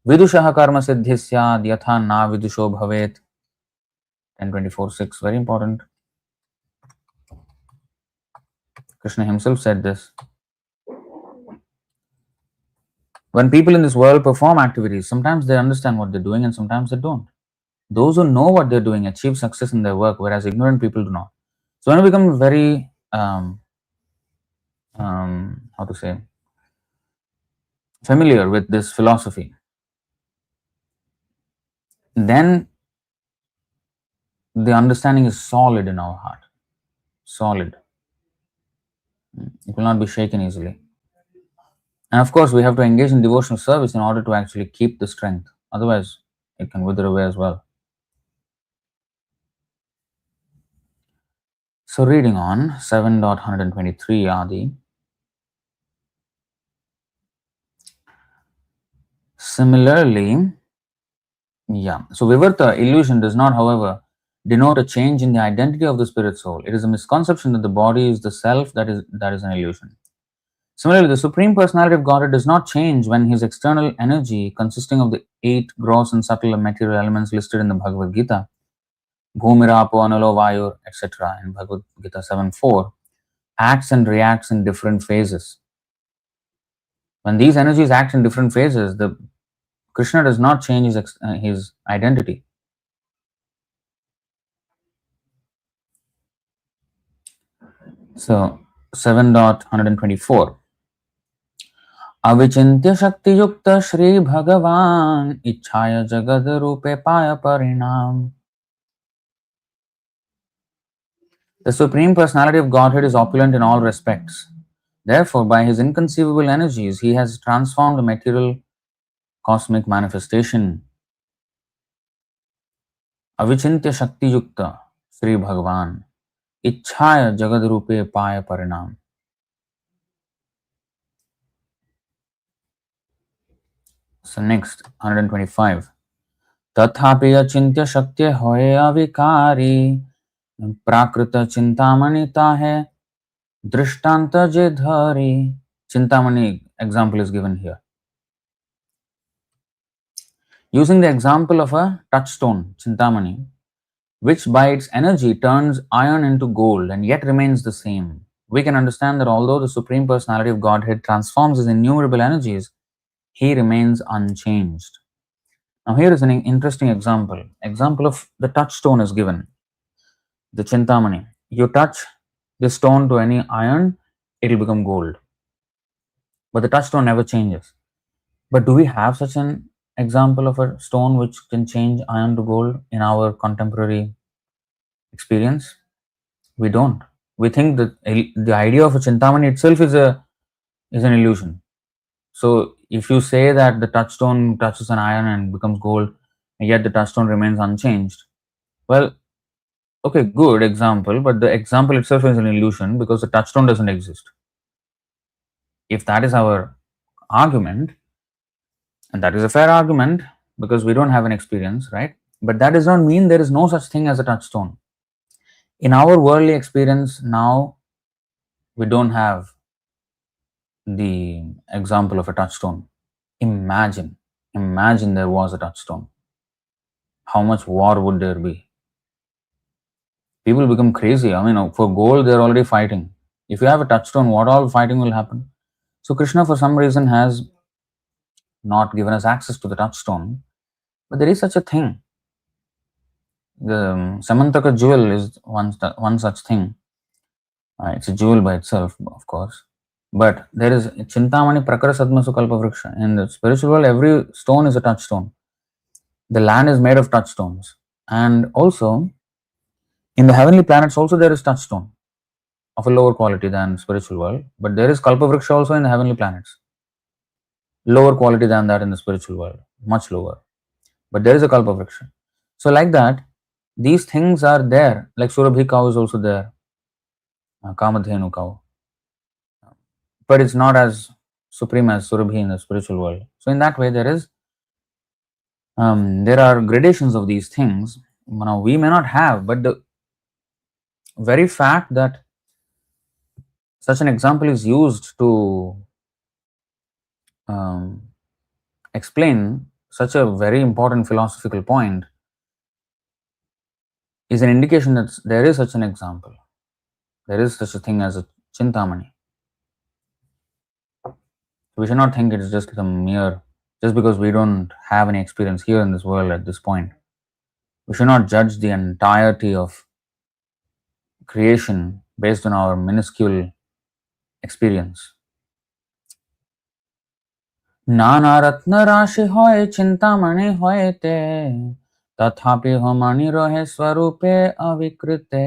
विदुषः कर्म सिद्धि स्याद् यथा ना विदुषो भवेत्. 10:24:6, very important. Krishna himself said this. When people in this world perform activities, sometimes they understand what they're doing and sometimes they don't. Those who know what they're doing achieve success in their work, whereas ignorant people do not. So when we become very, how to say, familiar with this philosophy, then the understanding is solid in our heart. Solid. It will not be shaken easily. And of course, we have to engage in devotional service in order to actually keep the strength. Otherwise, it can wither away as well. So reading on, 7.123 Ādi. Similarly, so Vivarta, illusion, does not, however, denote a change in the identity of the spirit soul. It is a misconception that the body is the self that is an illusion. Similarly, the Supreme Personality of Godhead does not change when his external energy, consisting of the 8 gross and subtle material elements listed in the Bhagavad Gita, Bhumirapo, Analo, Vayur, etc., in Bhagavad Gita 7.4, acts and reacts in different phases. When these energies act in different phases, the Krishna does not change his identity. So 7.124 Avichintya Shakti Yukta Shri Bhagavan Ichhaya Jagad Rupe Paya Parinam. The Supreme Personality of Godhead is opulent in all respects. Therefore, by his inconceivable energies, he has transformed the material cosmic manifestation. Avichintya Shakti Yukta Sri Bhagavan Ichhaya Jagad Rupe Paya Parinam. So next, 125. Tathapi achintya shakti hoye avikari prakrita chintamani tahe drishtanta je dhari. Chintamani example is given here. Using the example of a touchstone, Chintamani, which by its energy turns iron into gold and yet remains the same, we can understand that although the Supreme Personality of Godhead transforms his innumerable energies, he remains unchanged. Now here is an interesting example. Example of the touchstone is given. The Chintamani. You touch the stone to any iron, it will become gold. But the touchstone never changes. But do we have such an example of a stone which can change iron to gold in our contemporary experience? We don't. We think that the idea of a Chintamani itself is an illusion. So if you say that the touchstone touches an iron and becomes gold, and yet the touchstone remains unchanged, well, okay, good example, but the example itself is an illusion because the touchstone doesn't exist. If that is our argument, and that is a fair argument because we don't have an experience, right? But that does not mean there is no such thing as a touchstone. In our worldly experience now, we don't have the example of a touchstone. Imagine there was a touchstone. How much war would there be? People become crazy. I mean, for gold, they're already fighting. If you have a touchstone, what all fighting will happen? So Krishna, for some reason, has not given us access to the touchstone, but there is such a thing. The Samantaka jewel is one such thing. It's a jewel by itself, of course. But there is Chintamani Prakara Sadma Sukalpa Vriksha. In the spiritual world, every stone is a touchstone. The land is made of touchstones. And also, In the heavenly planets also there is touchstone of a lower quality than spiritual world, but there is kalpavriksha also in the heavenly planets, lower quality than that in the spiritual world, much lower, but there is a kalpavriksha. So like that, these things are there, like surabhi cow is also there, kamadhenu cow, but it's not as supreme as surabhi in the spiritual world. So in that way there are gradations of these things. Now we may not have, but the very fact that such an example is used to um, explain such a very important philosophical point is an indication that there is such an example. There is such a thing as a chintamani. We should not think it is just a mere, just because we don't have any experience here in this world at this point. We should not judge the entirety of creation based on our minuscule experience. नाना रत्न राशि होय चिंतामणि होयते तथापि हो मणि रहे स्वरूपे अविकृते.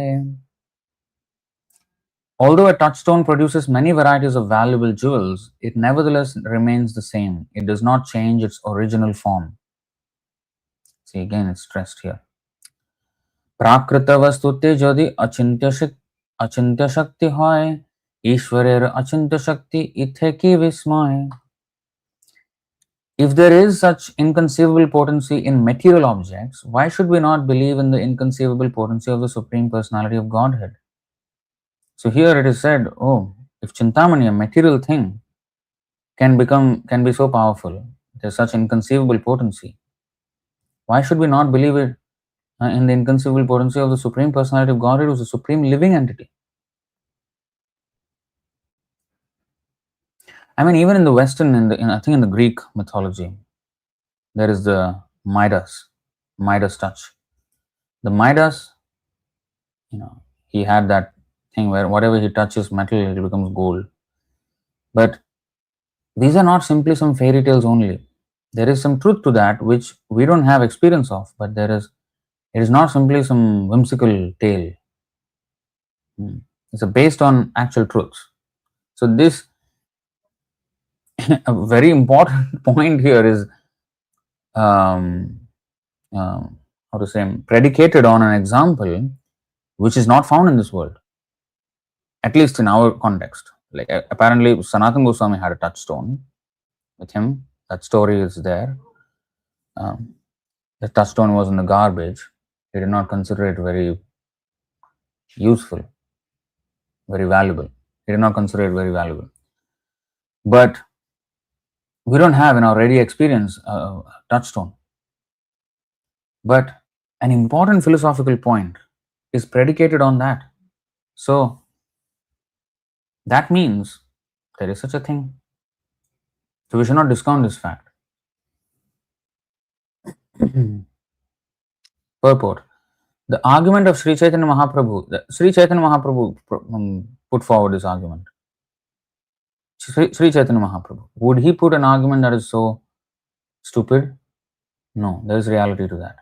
Although a touchstone produces many varieties of valuable jewels, it nevertheless remains the same. It does not change its original form. See, again, it's stressed here. Prakrita vastute jodi achintya shakti hoy, Ishwarer achintya shakti ithe ki vismay. If there is such inconceivable potency in material objects, why should we not believe in the inconceivable potency of the Supreme Personality of Godhead? So here it is said, oh, if Chintamani, a material thing, can be so powerful, there's such inconceivable potency, why should we not believe it in the inconceivable potency of the Supreme Personality of Godhead, who is a supreme living entity? I mean, even in the Western, I think in the Greek mythology, there is the Midas touch. The Midas, he had that thing where whatever he touches metal, it becomes gold. But these are not simply some fairy tales only. There is some truth to that which we don't have experience of, but it is not simply some whimsical tale. It's based on actual truths. So this a very important point here is how to say, predicated on an example which is not found in this world, at least in our context. Like apparently Sanatana Goswami had a touchstone with him. That story is there. The touchstone was in the garbage. He did not consider it very useful, very valuable. He did not consider it very valuable. But we don't have in our ready experience a touchstone. But an important philosophical point is predicated on that. So that means there is such a thing. So we should not discount this fact. Purport. The argument of Sri Chaitanya Mahaprabhu put forward this argument. Sri Chaitanya Mahaprabhu, would he put an argument that is so stupid? No, there is reality to that.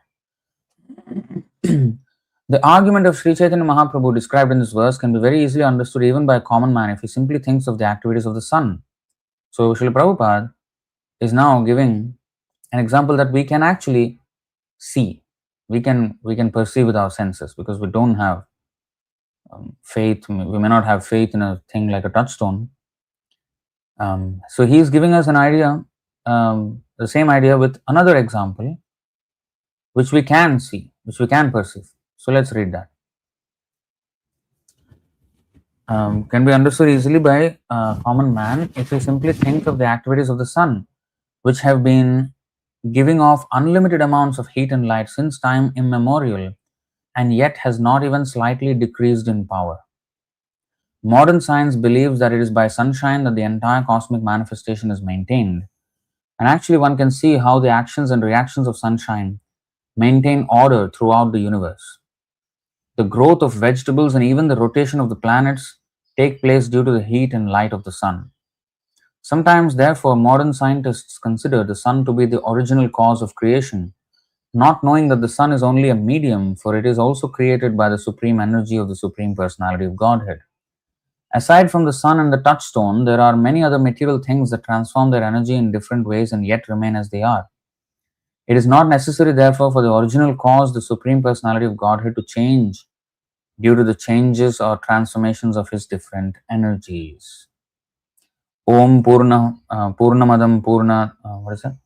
The argument of Sri Chaitanya Mahaprabhu described in this verse can be very easily understood even by a common man if he simply thinks of the activities of the sun. So Srila Prabhupada is now giving an example that we can actually see. We can perceive with our senses, because we don't have faith. We may not have faith in a thing like a touchstone. So he is giving us an idea, the same idea with another example, which we can see, which we can perceive. So let's read that. Can be understood easily by a common man if we simply think of the activities of the sun, which have been giving off unlimited amounts of heat and light since time immemorial, and yet has not even slightly decreased in power. Modern science believes that it is by sunshine that the entire cosmic manifestation is maintained, and actually one can see how the actions and reactions of sunshine maintain order throughout the universe. The growth of vegetables and even the rotation of the planets take place due to the heat and light of the sun. Sometimes, therefore, modern scientists consider the sun to be the original cause of creation, not knowing that the sun is only a medium, for it is also created by the supreme energy of the Supreme Personality of Godhead. Aside from the sun and the touchstone, there are many other material things that transform their energy in different ways and yet remain as they are. It is not necessary, therefore, for the original cause, the Supreme Personality of Godhead, to change due to the changes or transformations of his different energies. Om Purnamadam Purna, what is that?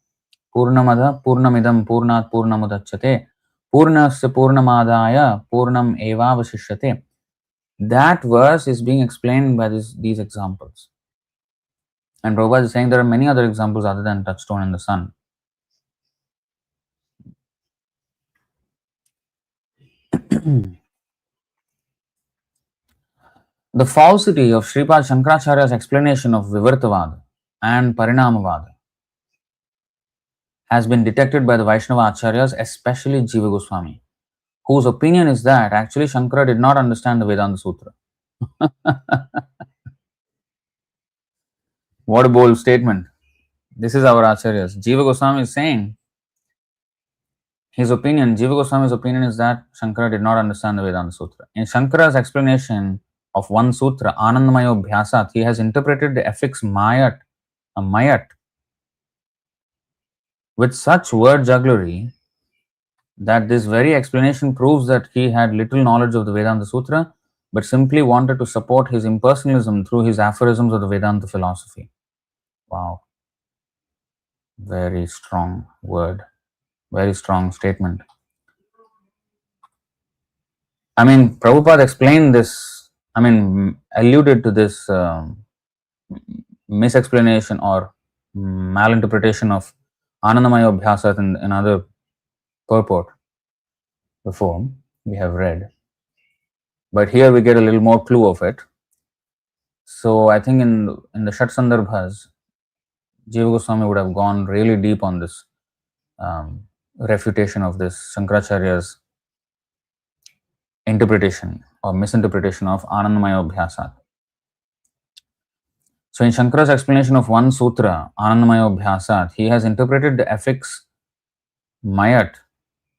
Purnamada Purnamidam Purnat Purnamudachyate Purnasya Purnamadaya Purnam Evavashishyate. That verse is being explained by these examples. And Prabhupada is saying there are many other examples other than touchstone and the sun. The falsity of Sripad Shankaracharya's explanation of Vivartavad and Parinamavad has been detected by the Vaishnava Acharyas, especially Jiva Goswami, whose opinion is that actually Shankara did not understand the Vedanta Sutra. What a bold statement. This is our Acharyas. Jiva Goswami is saying, Jiva Goswami's opinion is that Shankara did not understand the Vedanta Sutra. In Shankara's explanation of one sutra, Anandamayo Bhyasat, he has interpreted the affix mayat, a mayat, with such word jugglery that this very explanation proves that he had little knowledge of the Vedanta Sutra, but simply wanted to support his impersonalism through his aphorisms of the Vedanta philosophy. Wow. Very strong word. Very strong statement. I mean, Prabhupada explained this, alluded to this misexplanation or malinterpretation of Anandamaya Bhyasat in another purport before we have read. But here we get a little more clue of it. So I think in the Shat Sandarbhas, Jiva Goswami would have gone really deep on this refutation of this Shankaracharya's interpretation or misinterpretation of Anandamaya Bhyasat. So in Shankara's explanation of one sutra, Anandamaya Bhyasat, he has interpreted the affix mayat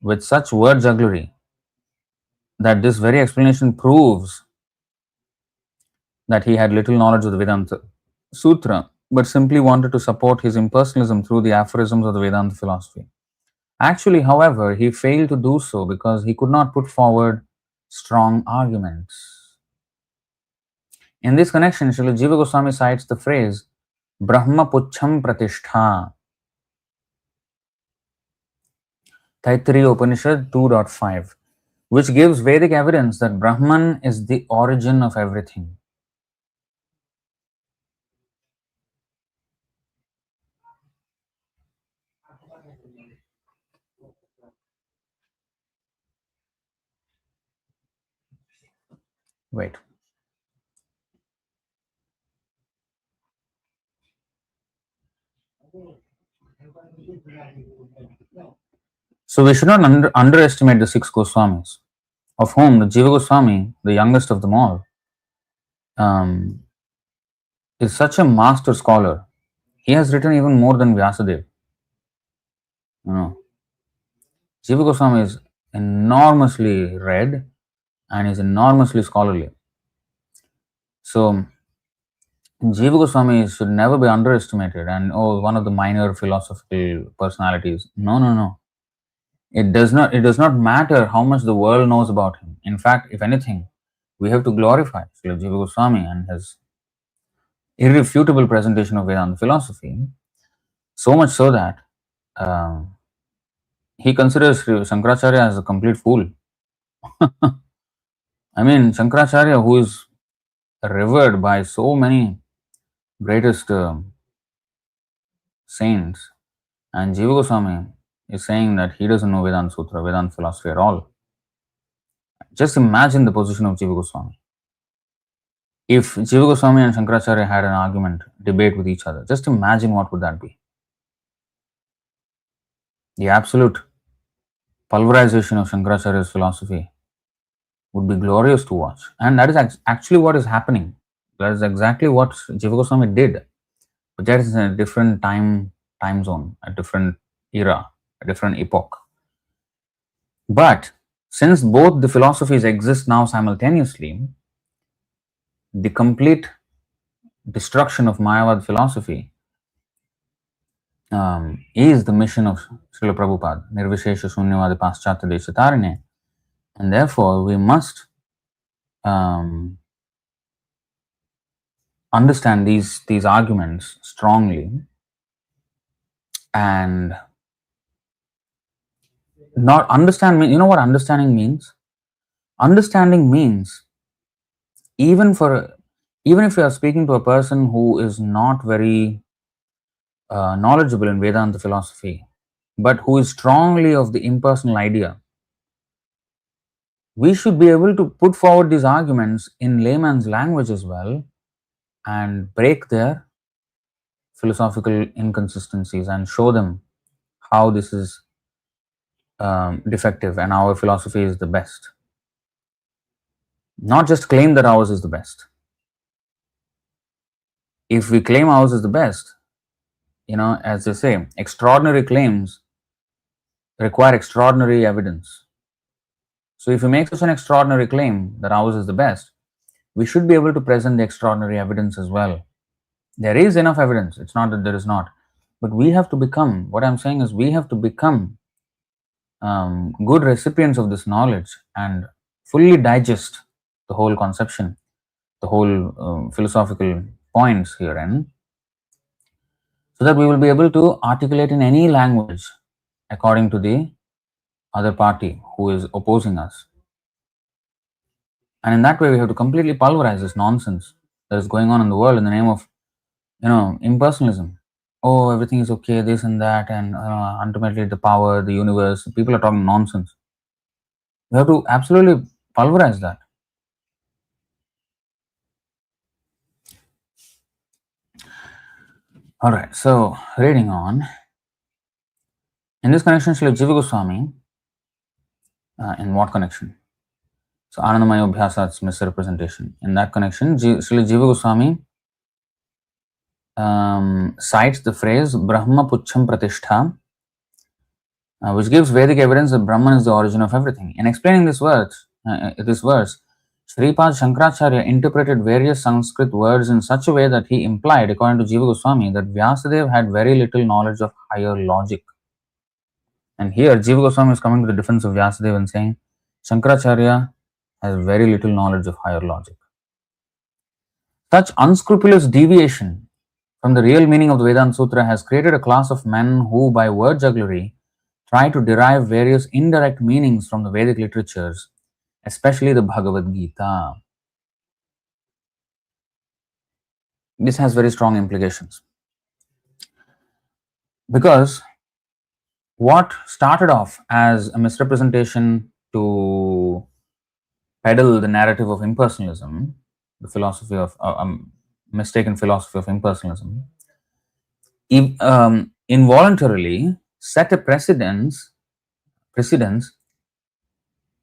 with such word jugglery that this very explanation proves that he had little knowledge of the Vedanta Sutra, but simply wanted to support his impersonalism through the aphorisms of the Vedanta philosophy. Actually, however, he failed to do so because he could not put forward strong arguments. In this connection, Srila Jiva Goswami cites the phrase Brahma Puchham Pratishtha, Taittiriya Upanishad 2.5, which gives Vedic evidence that Brahman is the origin of everything. Wait. So we should not underestimate the six Goswamis, of whom the Jiva Goswami, the youngest of them all, is such a master scholar. He has written even more than Vyasadeva. Jiva Goswami is enormously read and is enormously scholarly. So Jiva Goswami should never be underestimated and one of the minor philosophical personalities. No. It does not matter how much the world knows about him. In fact, if anything, we have to glorify Srila Jiva Goswami and his irrefutable presentation of Vedanta philosophy, so much so that he considers Shankaracharya as a complete fool. I mean, Shankaracharya, who is revered by so many greatest saints, and Jiva Goswami is saying that he doesn't know Vedanta Sutra, Vedanta philosophy at all. Just imagine the position of Jiva Goswami. If Jiva Goswami and Shankaracharya had an argument, debate with each other, just imagine what would that be. The absolute pulverization of Shankaracharya's philosophy would be glorious to watch. And that is actually what is happening. That is exactly what Jiva Goswami did. But that is in a different time zone, a different era, a different epoch. But since both the philosophies exist now simultaneously, the complete destruction of Mayavad philosophy is the mission of Srila Prabhupada, Nirvishesha Shunyavadi Paschatya Deshatarine, and therefore we must understand these arguments strongly and not understand. You know what understanding means? Understanding means even if you are speaking to a person who is not very knowledgeable in Vedanta philosophy, but who is strongly of the impersonal idea, we should be able to put forward these arguments in layman's language as well and break their philosophical inconsistencies and show them how this is defective and our philosophy is the best. Not just claim that ours is the best. If we claim ours is the best, as they say, extraordinary claims require extraordinary evidence. So if we make such an extraordinary claim that ours is the best, we should be able to present the extraordinary evidence as well. There is enough evidence. It's not that there is not. But we have to become, what I'm saying is we have to become good recipients of this knowledge and fully digest the whole conception, the whole philosophical points herein, so that we will be able to articulate in any language according to the other party who is opposing us. And in that way, we have to completely pulverize this nonsense that is going on in the world in the name of, impersonalism. Oh, everything is okay, this and that, and ultimately the power, the universe. People are talking nonsense. We have to absolutely pulverize that. All right, so reading on. In this connection, Srila Jiva Goswami, in what connection? So Anandamaya Abhyasat's misrepresentation. In that connection, Srila Jiva Goswami cites the phrase Brahma Pucham Pratishtha, which gives Vedic evidence that Brahman is the origin of everything. In explaining this verse, Sripad Shankaracharya interpreted various Sanskrit words in such a way that he implied, according to Jiva Goswami, that Vyasadeva had very little knowledge of higher logic. And here Jiva Goswami is coming to the defense of Vyasadeva and saying Shankaracharya has very little knowledge of higher logic. Such unscrupulous deviation from the real meaning of the Vedanta Sutra has created a class of men who, by word jugglery, try to derive various indirect meanings from the Vedic literatures, especially the Bhagavad Gita. This has very strong implications. Because what started off as a misrepresentation to peddle the narrative of impersonalism, the philosophy of mistaken philosophy of impersonalism, involuntarily set a precedence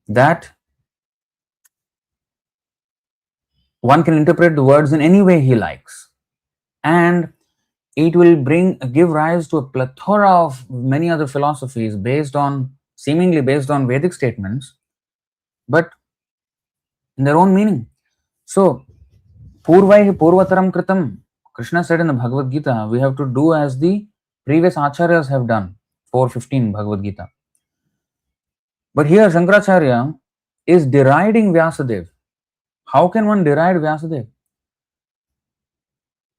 that one can interpret the words in any way he likes, and it will give rise to a plethora of many other philosophies seemingly based on Vedic statements, but in their own meaning. So, Purvaihi Purvataram Kritam, Krishna said in the Bhagavad Gita, we have to do as the previous acharyas have done, 4:15 Bhagavad Gita. But here Shankaracharya is deriding Vyasadeva. How can one deride Vyasadeva?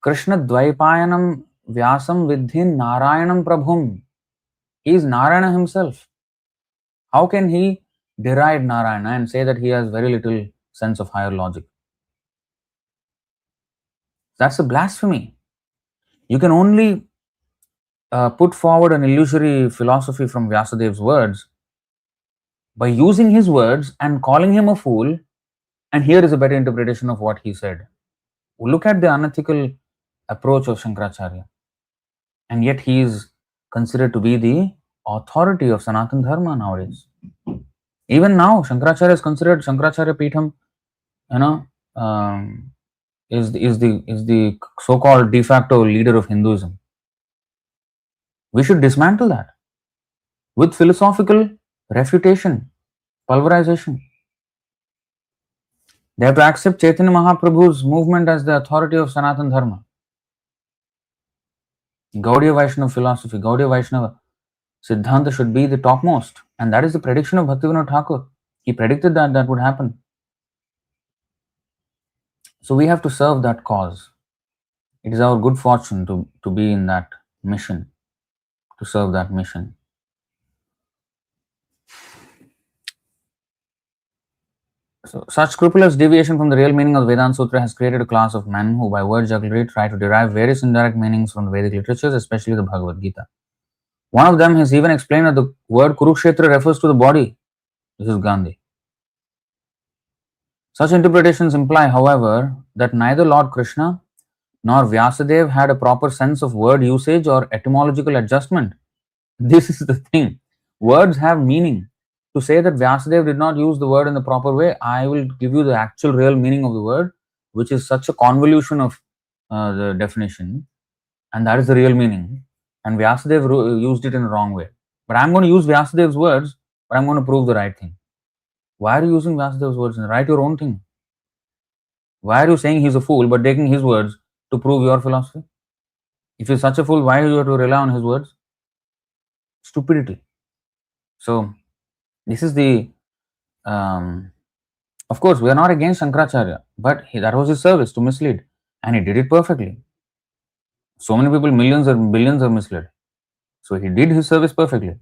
Krishna Dvaipayanam Vyasam Vidhin Narayanam Prabhum. He is Narayana himself. How can he deride Narayana and say that he has very little sense of higher logic? That's a blasphemy. You can only put forward an illusory philosophy from Vyasadeva's words by using his words and calling him a fool, and here is a better interpretation of what he said. Look at the unethical approach of Shankaracharya, and yet he is considered to be the authority of Sanatana Dharma nowadays. Even now, Shankaracharya is considered, Shankaracharya Peetham, is the so-called de facto leader of Hinduism. We should dismantle that with philosophical refutation. Pulverization. They have to accept Chaitanya Mahaprabhu's movement as the authority of Sanatana Dharma. Gaudiya Vaishnava philosophy, Gaudiya Vaishnava Siddhanta should be the topmost. And that is the prediction of Bhaktivinoda Thakur. He predicted that that would happen. So we have to serve that cause. It is our good fortune to be in that mission, to serve that mission. So, such scrupulous deviation from the real meaning of the Vedanta Sutra has created a class of men who, by word jugglery, try to derive various indirect meanings from the Vedic literatures, especially the Bhagavad Gita. One of them has even explained that the word Kurukshetra refers to the body. This is Gandhi. Such interpretations imply, however, that neither Lord Krishna nor Vyasadeva had a proper sense of word usage or etymological adjustment. This is the thing. Words have meaning. To say that Vyasadeva did not use the word in the proper way, I will give you the actual real meaning of the word, which is such a convolution of the definition, and that is the real meaning. And Vyasadeva used it in a wrong way. But I'm going to use Vyasadev's words, but I'm going to prove the right thing. Why are you using Vyasadev's words? Write your own thing. Why are you saying he's a fool but taking his words to prove your philosophy? If he's such a fool, why do you have to rely on his words? Stupidity. So, this is the of course, we are not against Shankaracharya, but that was his service to mislead, and he did it perfectly. So many people, millions or billions are misled. So he did his service perfectly.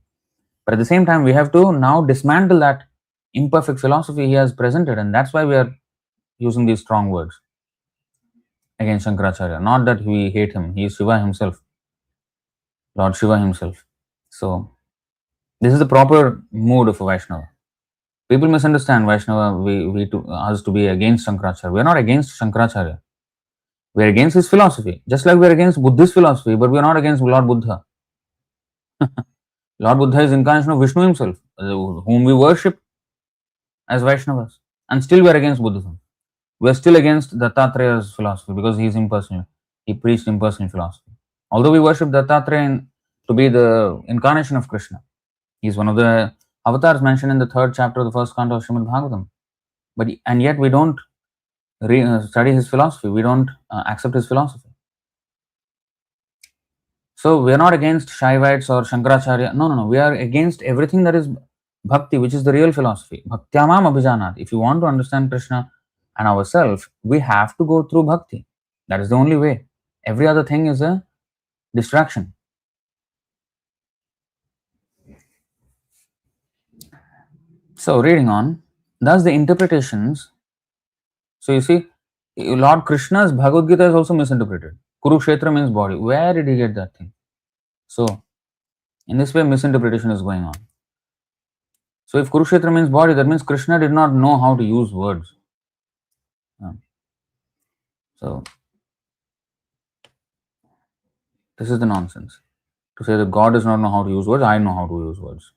But at the same time, we have to now dismantle that imperfect philosophy he has presented, and that's why we are using these strong words against Shankaracharya. Not that we hate him, he is Shiva himself, Lord Shiva himself. So, this is the proper mood of a Vaishnava. People misunderstand Vaishnava, us to be against Shankaracharya. We are not against Shankaracharya. We are against his philosophy, just like we are against Buddhist philosophy, but we are not against Lord Buddha. Lord Buddha is incarnation of Vishnu himself, whom we worship as Vaishnavas, and still we are against Buddhism. We are still against Dattatraya's philosophy because he is impersonal. He preached impersonal philosophy. Although we worship Dattatreya to be the incarnation of Krishna, he is one of the avatars mentioned in the 3rd chapter of the 1st canto of Srimad Bhagavatam. And yet we don't study his philosophy. We don't accept his philosophy. So we are not against Shaivites or Shankaracharya. No. We are against everything that is bhakti, which is the real philosophy. Bhaktyamam abhijanat. If you want to understand Krishna and ourselves, we have to go through bhakti. That is the only way. Every other thing is a distraction. So reading on, thus the interpretations. So you see, Lord Krishna's Bhagavad Gita is also misinterpreted. Kurukshetra means body. Where did he get that thing? So in this way, misinterpretation is going on. So if Kurukshetra means body, that means Krishna did not know how to use words. So this is the nonsense. To say that God does not know how to use words, I know how to use words.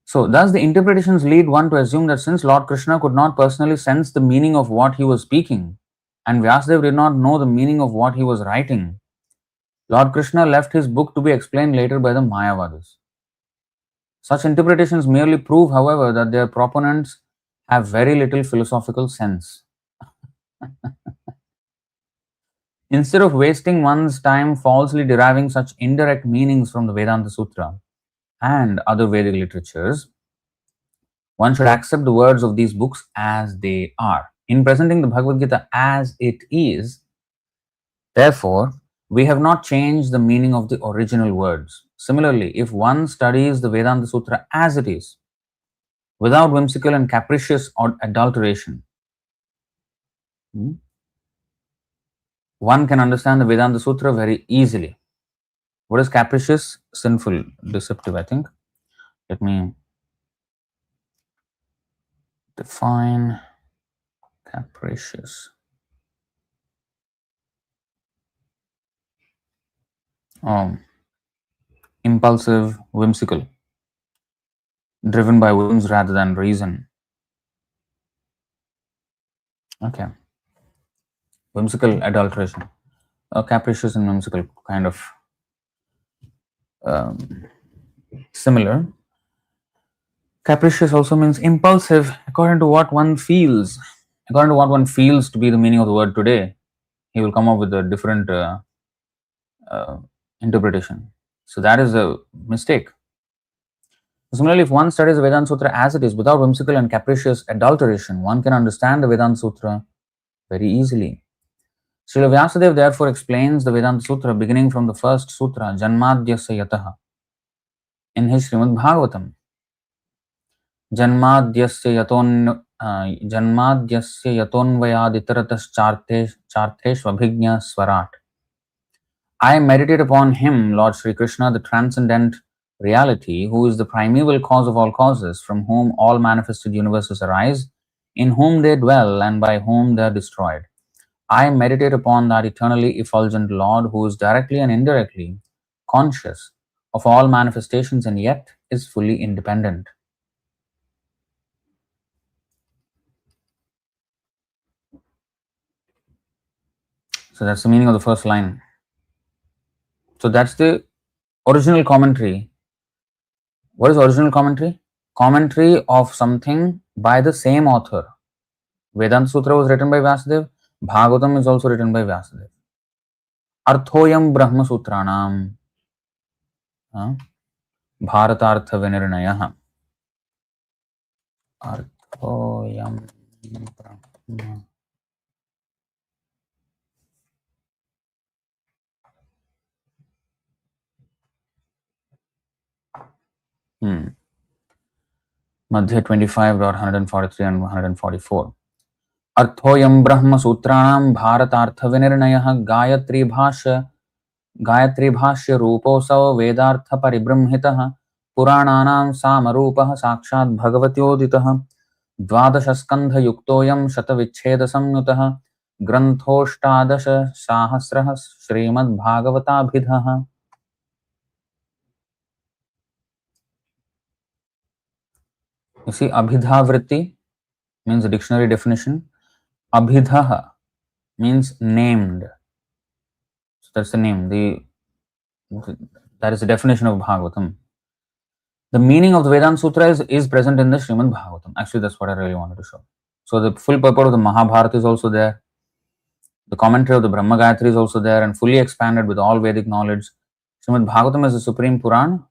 So thus the interpretations lead one to assume that since Lord Krishna could not personally sense the meaning of what he was speaking, and Vyasadeva did not know the meaning of what he was writing, Lord Krishna left his book to be explained later by the Mayavadas. Such interpretations merely prove, however, that their proponents have very little philosophical sense. Instead of wasting one's time falsely deriving such indirect meanings from the Vedanta Sutra and other Vedic literatures, one should accept the words of these books as they are. In presenting the Bhagavad Gita as it is, therefore, we have not changed the meaning of the original words. Similarly, if one studies the Vedanta Sutra as it is, without whimsical and capricious adulteration, one can understand the Vedanta Sutra very easily. What is capricious? Sinful, deceptive, I think. Let me define capricious. Impulsive, whimsical, driven by whims rather than reason. Okay. Whimsical adulteration. Capricious and whimsical, kind of similar. Capricious also means impulsive, according to what one feels. According to what one feels to be the meaning of the word today, he will come up with a different uh, interpretation. So that is a mistake. Similarly, if one studies the Vedanta Sutra as it is, without whimsical and capricious adulteration, one can understand the Vedanta Sutra very easily. Srila Vyasadeva therefore explains the Vedanta Sutra beginning from the first sutra, Janmadhyasya Yataha, in his Srimad Bhagavatam. Janmadhyasya yatonvayaditarataschartheshvabhignya swarat. I meditate upon him, Lord Sri Krishna, the transcendent reality, who is the primeval cause of all causes, from whom all manifested universes arise, in whom they dwell, and by whom they are destroyed. I meditate upon that eternally effulgent Lord, who is directly and indirectly conscious of all manifestations and yet is fully independent. So that's the meaning of the first line. So that's the original commentary. What is original commentary? Commentary of something by the same author. Vedanta Sutra was written by Vyasadeva. Bhagavatam is also written by Vyasadeva. Arthoyam Brahma Sutranam Bharatartha Vinirnayah. Arthoyam Brahma. Madhya 25.143 and 144. Arthoyam Brahma Sutranam Bharatartha Vinirnayah Gayatri Bhashya Ruposau Vedartha Paribrahmhitah Purananam Samarupah Sakshat Bhagavatyoditah Dvadashaskandha Yuktoyam Shatavicheda Samyutah Granthoštadasha Sahasrah Srimad Bhagavatabhidhah. You see, Abhidha Vritti means a dictionary definition. Abhidha means named. So that's the name. That is the definition of Bhagavatam. The meaning of the Vedanta Sutra is present in the Srimad Bhagavatam. Actually, that's what I really wanted to show. So the full purport of the Mahabharata is also there. The commentary of the Brahma Gayatri is also there and fully expanded with all Vedic knowledge. Srimad Bhagavatam is the supreme Puran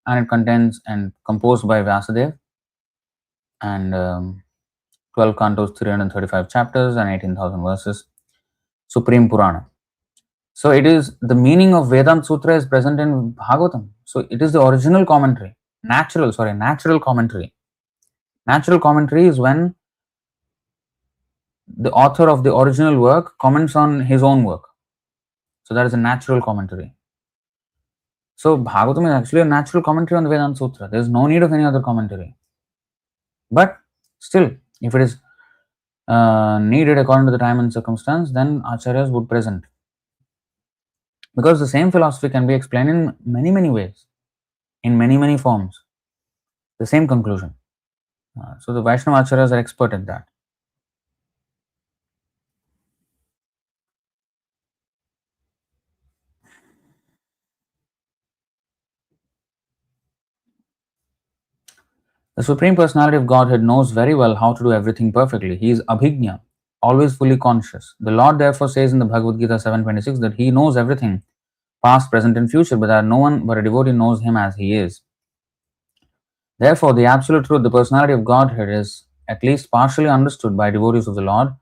and it contains and composed by Vyasadeva and 12 cantos, 335 chapters and 18,000 verses. Supreme Purana. So it is the meaning of Vedanta Sutra is present in Bhagavatam. So it is the original commentary. Natural commentary. Natural commentary is when the author of the original work comments on his own work. So that is a natural commentary. So Bhagavatam is actually a natural commentary on the Vedanta Sutra. There is no need of any other commentary. But still, if it is needed according to the time and circumstance, then Acharyas would present. Because the same philosophy can be explained in many, many ways, in many, many forms. The same conclusion. So the Vaishnava Acharyas are expert at that. The Supreme Personality of Godhead knows very well how to do everything perfectly. He is Abhignya, always fully conscious. The Lord therefore says in the Bhagavad Gita 7.26 that He knows everything, past, present and future, but that no one but a devotee knows Him as He is. Therefore, the Absolute Truth, the Personality of Godhead, is at least partially understood by devotees of the Lord,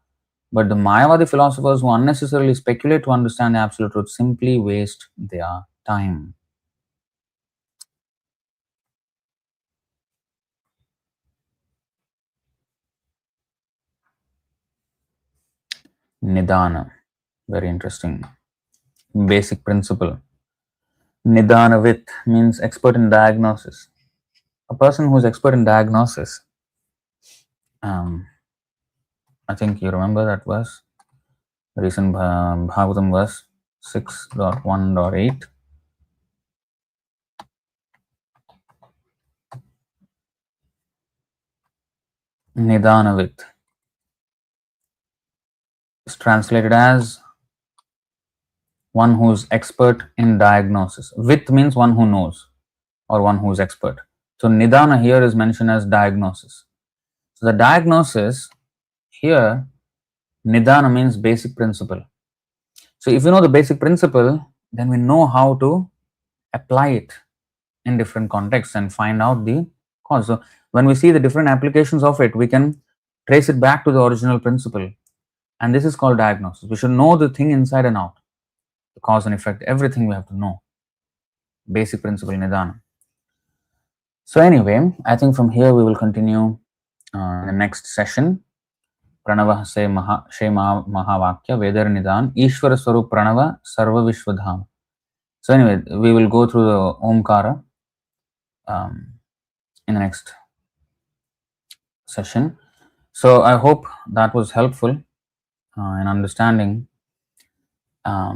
but the Mayavadi philosophers who unnecessarily speculate to understand the Absolute Truth simply waste their time. Nidana. Very interesting. Basic principle. Nidanavit means expert in diagnosis. A person who is expert in diagnosis. I think you remember that verse, recent Bhagavatam verse 6.1.8. Nidanavit is translated as one who is expert in diagnosis. Vit means one who knows or one who is expert. So Nidana here is mentioned as diagnosis. So the diagnosis here, Nidana means basic principle. So if we know the basic principle, then we know how to apply it in different contexts and find out the cause. So when we see the different applications of it, we can trace it back to the original principle. And this is called diagnosis. We should know the thing inside and out, the cause and effect, everything we have to know. Basic principle, Nidana. So anyway, I think from here we will continue in the next session. Pranava se Mahavakya Vedar Nidan Ishvara Swarup Pranava Sarva Vishwadham. So anyway, we will go through the Omkara in the next session. So I hope that was helpful in understanding a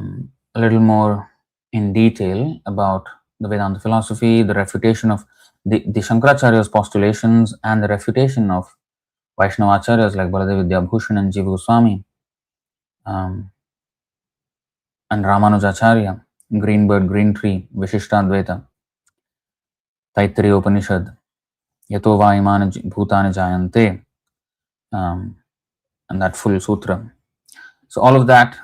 little more in detail about the Vedanta philosophy, the refutation of the Shankaracharya's postulations, and the refutation of Vaishnavacharyas like Baladev Vidyabhushan and Jiva Goswami, and Ramanujacharya, Green Bird, Green Tree, Vishishtadvaita, Taittiriya Upanishad, Yato va imani bhutani jayante, and that full sutra. So all of that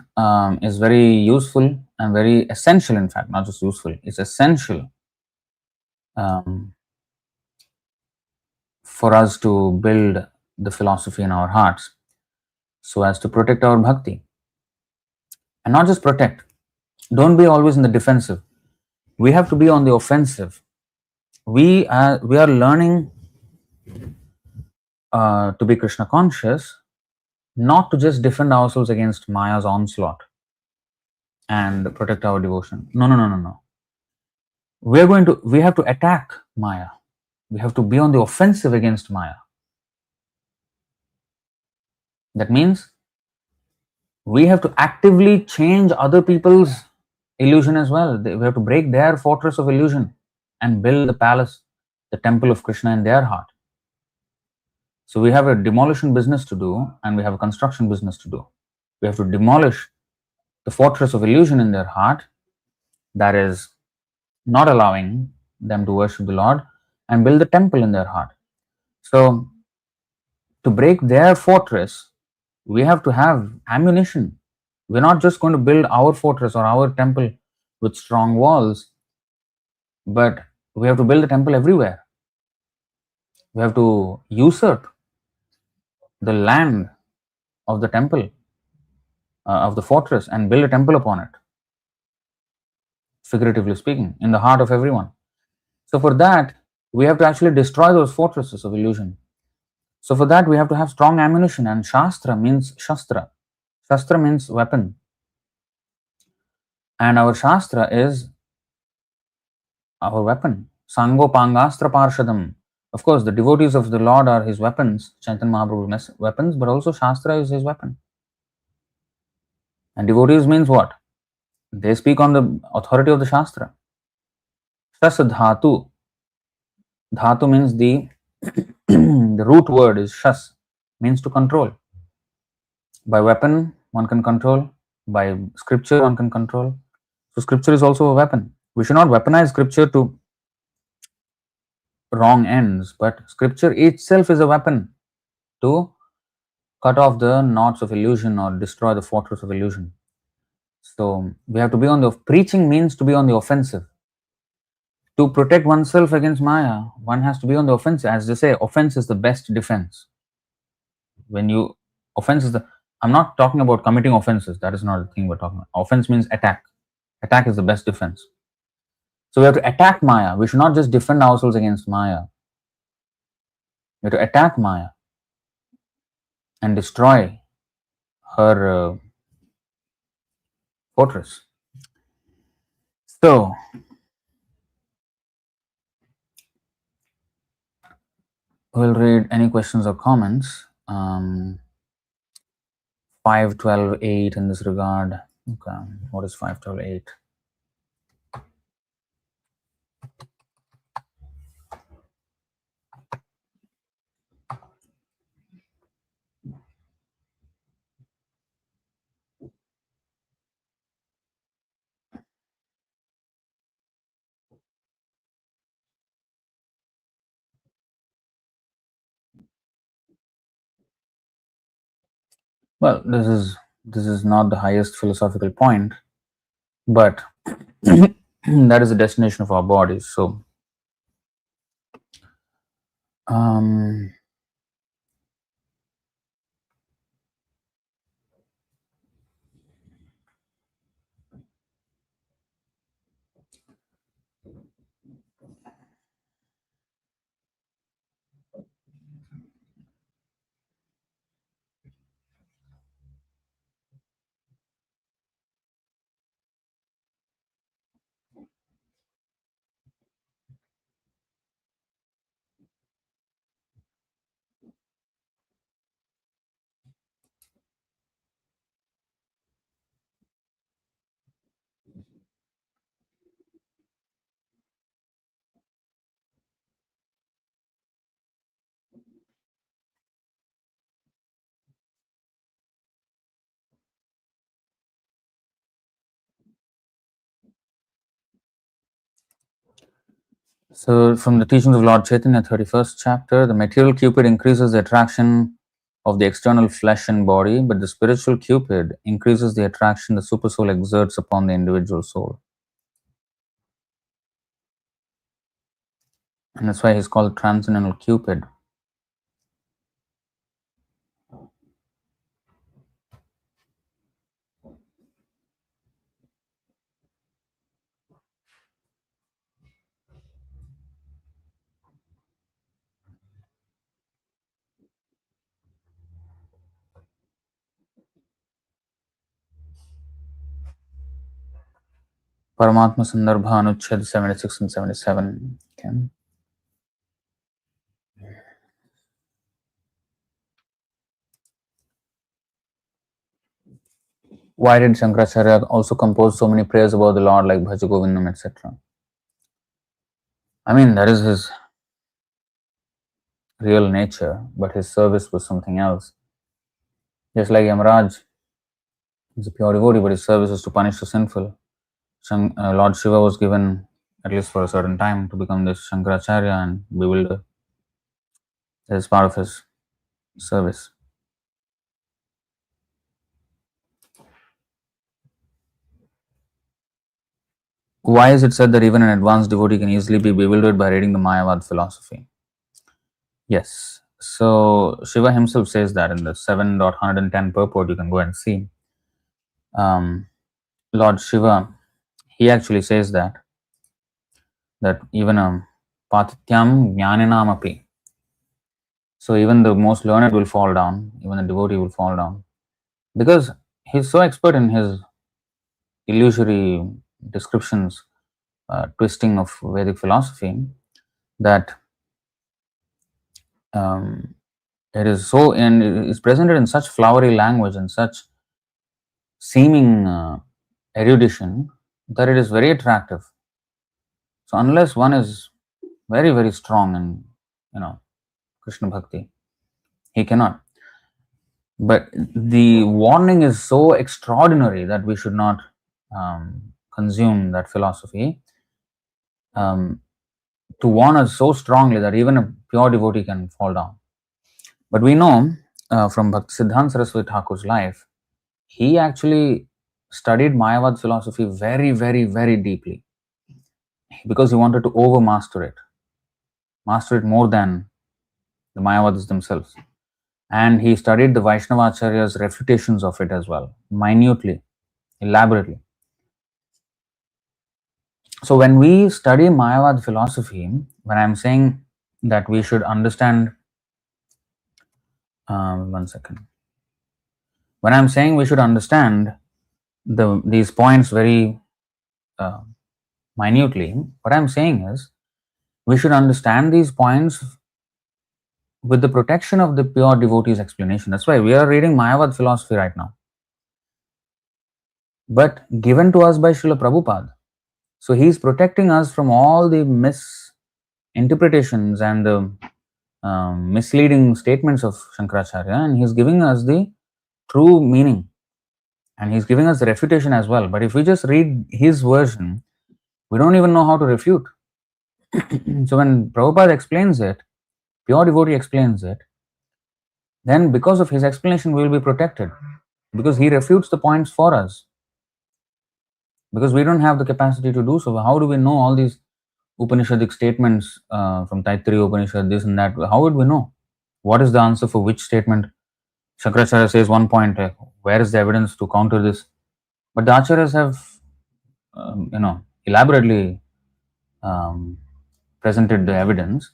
is very useful and very essential, in fact, not just useful, it's essential for us to build the philosophy in our hearts so as to protect our bhakti. And not just protect, don't be always in the defensive. We have to be on the offensive. We are learning to be Krishna conscious, not to just defend ourselves against Maya's onslaught and protect our devotion. No. We have to attack Maya. We have to be on the offensive against Maya. That means we have to actively change other people's illusion as well. We have to break their fortress of illusion and build the palace, the temple of Krishna in their heart. So we have a demolition business to do and we have a construction business to do. We have to demolish the fortress of illusion in their heart that is not allowing them to worship the Lord and build the temple in their heart. So to break their fortress, we have to have ammunition. We're not just going to build our fortress or our temple with strong walls, but we have to build a temple everywhere. We have to usurp the land of the temple, of the fortress, and build a temple upon it, figuratively speaking, in the heart of everyone. So for that, we have to actually destroy those fortresses of illusion. So for that, we have to have strong ammunition, and Shastra means Shastra. Shastra means weapon. And our Shastra is our weapon. Sango Pangastra Parshadam. Of course, the devotees of the Lord are his weapons, Chaitanya Mahaprabhu's weapons, but also Shastra is his weapon. And devotees means what? They speak on the authority of the Shastra. Shas Dhatu. Dhatu means the root word is Shas, means to control. By weapon, one can control. By scripture, one can control. So scripture is also a weapon. We should not weaponize scripture to wrong ends, but scripture itself is a weapon to cut off the knots of illusion or destroy the fortress of illusion. So we have to be on the preaching means to be on the offensive. To protect oneself against Maya, one has to be on the offensive. As they say, offense is the best defense. When you offense is the I'm not talking about committing offenses. That is not the thing we're talking about. Offense means attack. Attack is the best defense. So we have to attack Maya. We should not just defend ourselves against Maya. We have to attack Maya and destroy her fortress. So we'll read any questions or comments. 5.12.8 in this regard. Okay, what is 5.12.8? Well, this is not the highest philosophical point, but that is the destination of our bodies. So, um, so from the teachings of Lord Chaitanya, 31st chapter, the material cupid increases the attraction of the external flesh and body, but the spiritual cupid increases the attraction the supersoul exerts upon the individual soul. And that's why he's called transcendental cupid. Paramatma Sandarbha Anuchhed 76 and 77. Okay. Why did Shankaracharya also compose so many prayers about the Lord like Bhaja Govindam, etc.? I mean, that is his real nature, but his service was something else. Just like Yamaraj is a pure devotee, but his service is to punish the sinful. Lord Shiva was given, at least for a certain time, to become this Shankaracharya and bewilder. That is part of his service. Why is it said that even an advanced devotee can easily be bewildered by reading the Mayavad philosophy? Yes. So Shiva himself says that in the 7.110 purport, you can go and see. Lord Shiva, he actually says that even a patityam jnaninamapi. So even the most learned will fall down, even the devotee will fall down. Because he's so expert in his illusory descriptions, twisting of Vedic philosophy, that it is so, and is presented in such flowery language and such seeming erudition that it is very attractive. So unless one is very, very strong in, Krishna Bhakti, he cannot. But the warning is so extraordinary that we should not consume that philosophy. To warn us so strongly that even a pure devotee can fall down. But we know from Bhaktisiddhanta Saraswati Thakur's life, he actually studied Mayavad philosophy very, very, very deeply because he wanted to overmaster it, master it more than the Mayavadis themselves. And he studied the Vaishnavacharya's refutations of it as well, minutely, elaborately. So when we study Mayavad philosophy, when I'm saying that we should understand, one second. When I'm saying we should understand these points very minutely, what I'm saying is we should understand these points with the protection of the pure devotee's explanation. That's why we are reading Mayavad philosophy right now, but given to us by Srila Prabhupada. So he is protecting us from all the misinterpretations and the misleading statements of Shankaracharya, and he's giving us the true meaning, and he's giving us the refutation as well. But if we just read his version, we don't even know how to refute. So when Prabhupada explains it, pure devotee explains it, then because of his explanation we will be protected. because he refutes the points for us. Because we don't have the capacity to do so. How do we know all these Upanishadic statements from Taittiriya Upanishad, this and that? How would we know? What is the answer for which statement? Shankaracharya says one point, where is the evidence to counter this? But the Acharyas have, elaborately presented the evidence.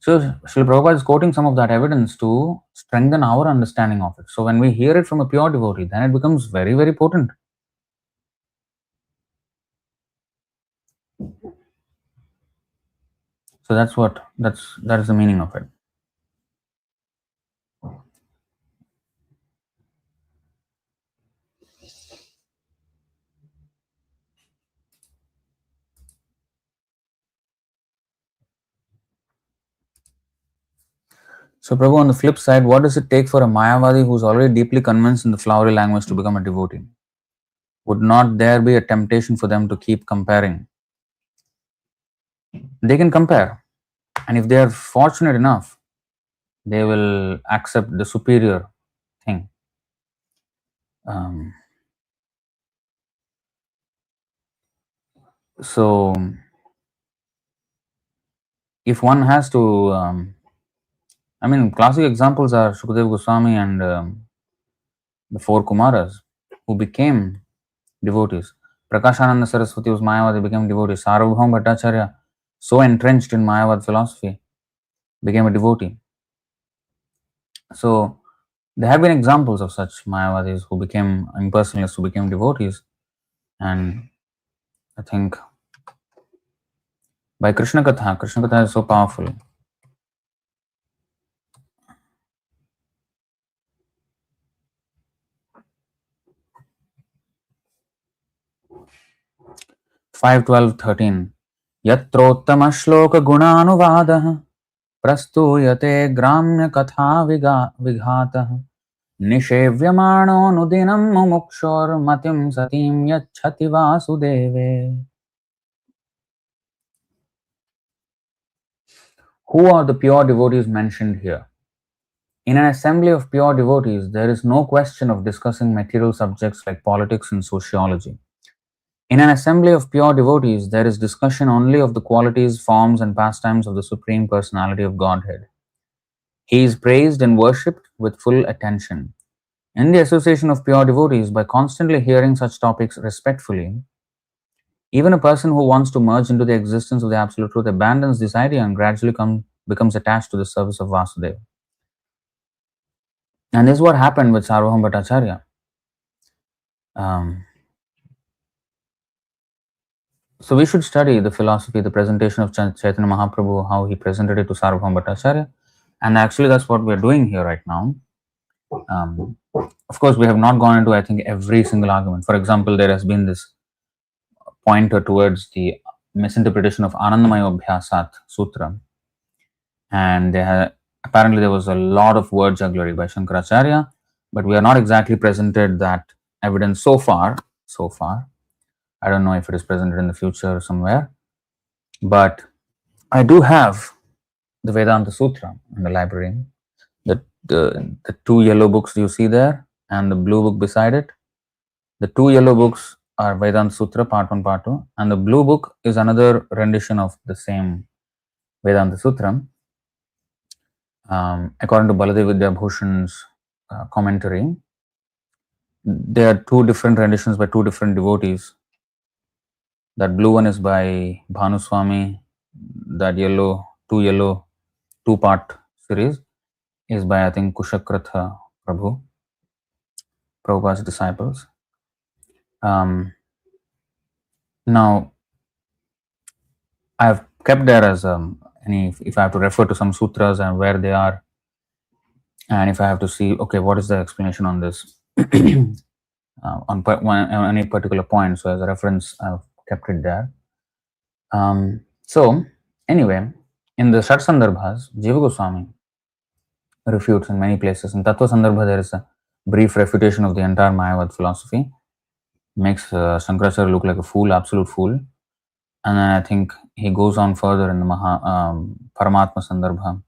So Srila Prabhupada is quoting some of that evidence to strengthen our understanding of it. So when we hear it from a pure devotee, then it becomes very, very potent. So that is the meaning of it. So Prabhu, on the flip side, what does it take for a Mayavadi who is already deeply convinced in the flowery language to become a devotee? Would not there be a temptation for them to keep comparing? They can compare, and if they are fortunate enough, they will accept the superior thing. So if one has to, classic examples are Shukadeva Goswami and the four Kumaras who became devotees. Prakashananda Saraswati was Mayavadi, became devotee. Sarvabhauma Bhattacharya, so entrenched in Mayavad philosophy, became a devotee. So there have been examples of such Mayavadis who became impersonalists, who became devotees, and I think by Krishna Katha is so powerful. Five 12:13. Yatrottama shloka gunanuvadah prastuyate gramya katha vighatah nishevyamano nudinam mumukshor matim satim yachati vasudeve. Who are the pure devotees mentioned here? In an assembly of pure devotees, there is no question of discussing material subjects like politics and sociology. In an assembly of pure devotees, there is discussion only of the qualities, forms, and pastimes of the Supreme Personality of Godhead. He is praised and worshipped with full attention. In the association of pure devotees, by constantly hearing such topics respectfully, even a person who wants to merge into the existence of the Absolute Truth abandons this idea and gradually becomes attached to the service of Vasudeva. And this is what happened with Sarvabhauma Bhattacharya. So we should study the philosophy, the presentation of Chaitanya Mahaprabhu, how he presented it to Sarvabhauma Bhattacharya. And actually that's what we're doing here right now. Of course, we have not gone into, I think, every single argument. For example, there has been this pointer towards the misinterpretation of Anandamayo Abhyasat Sutra. And apparently there was a lot of word jugglery by Shankaracharya, but we are not exactly presented that evidence so far. I don't know if it is presented in the future somewhere, but I do have the Vedānta Sutra in the library. The two yellow books you see there and the blue book beside it. The two yellow books are Vedānta Sutra, part 1, part 2, and the blue book is another rendition of the same Vedānta Sutra. According to Baladev Vidyabhushan's commentary, there are two different renditions by two different devotees. That blue one is by Bhanuswami. That two-part series is by, I think, Kushakratha Prabhu, Prabhupada's disciples. Now, I have kept there as if I have to refer to some sutras and where they are, and if I have to see, okay, what is the explanation on this on any particular point. So as a reference, I've kept it there. So anyway, in the Shat Sandarbhas, Jiva Goswami refutes in many places. In Tattva Sandarbha, there is a brief refutation of the entire Mayavad philosophy. Makes Shankaracharya look like a fool, absolute fool. And then I think he goes on further in the Paramatma Sandarbha,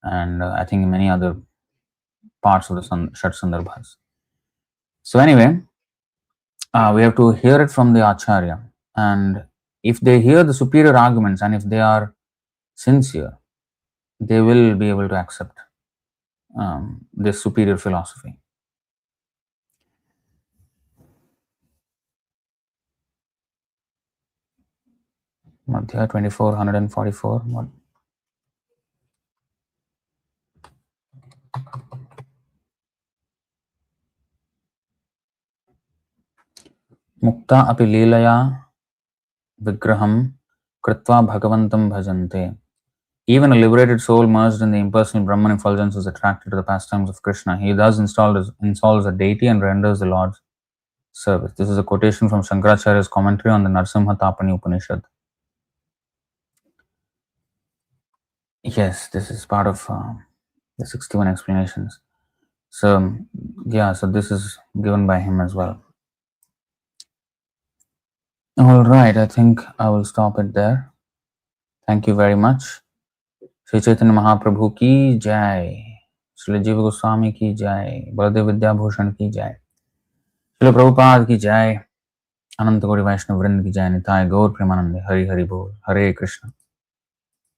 and I think in many other parts of the Shat Sandarbhas. So anyway, we have to hear it from the Acharya, and if they hear the superior arguments and if they are sincere, they will be able to accept this superior philosophy. Madhya 2444. What? Mukta api leelaya vigraham kritva bhagavantam bhajante. Even a liberated soul merged in the impersonal Brahman effulgence is attracted to the pastimes of Krishna. He thus installs a deity and renders the Lord's service. This is a quotation from Shankaracharya's commentary on the Narsimha Tapani Upanishad. Yes, this is part of the 61 explanations. So, yeah, so this is given by him as well. All right, I think I will stop it there. Thank you very much. Shri Chaitanya Mahaprabhu ki jai. Shri Jiva Goswami ki jai. Baladev Vidyabhushan ki jai. Shri Prabhupada ki jai. अनंत कोटि वैष्णव वृंद की जय। निताय गौर प्रेमानंद। हरि हरि बोल। हरे कृष्ण।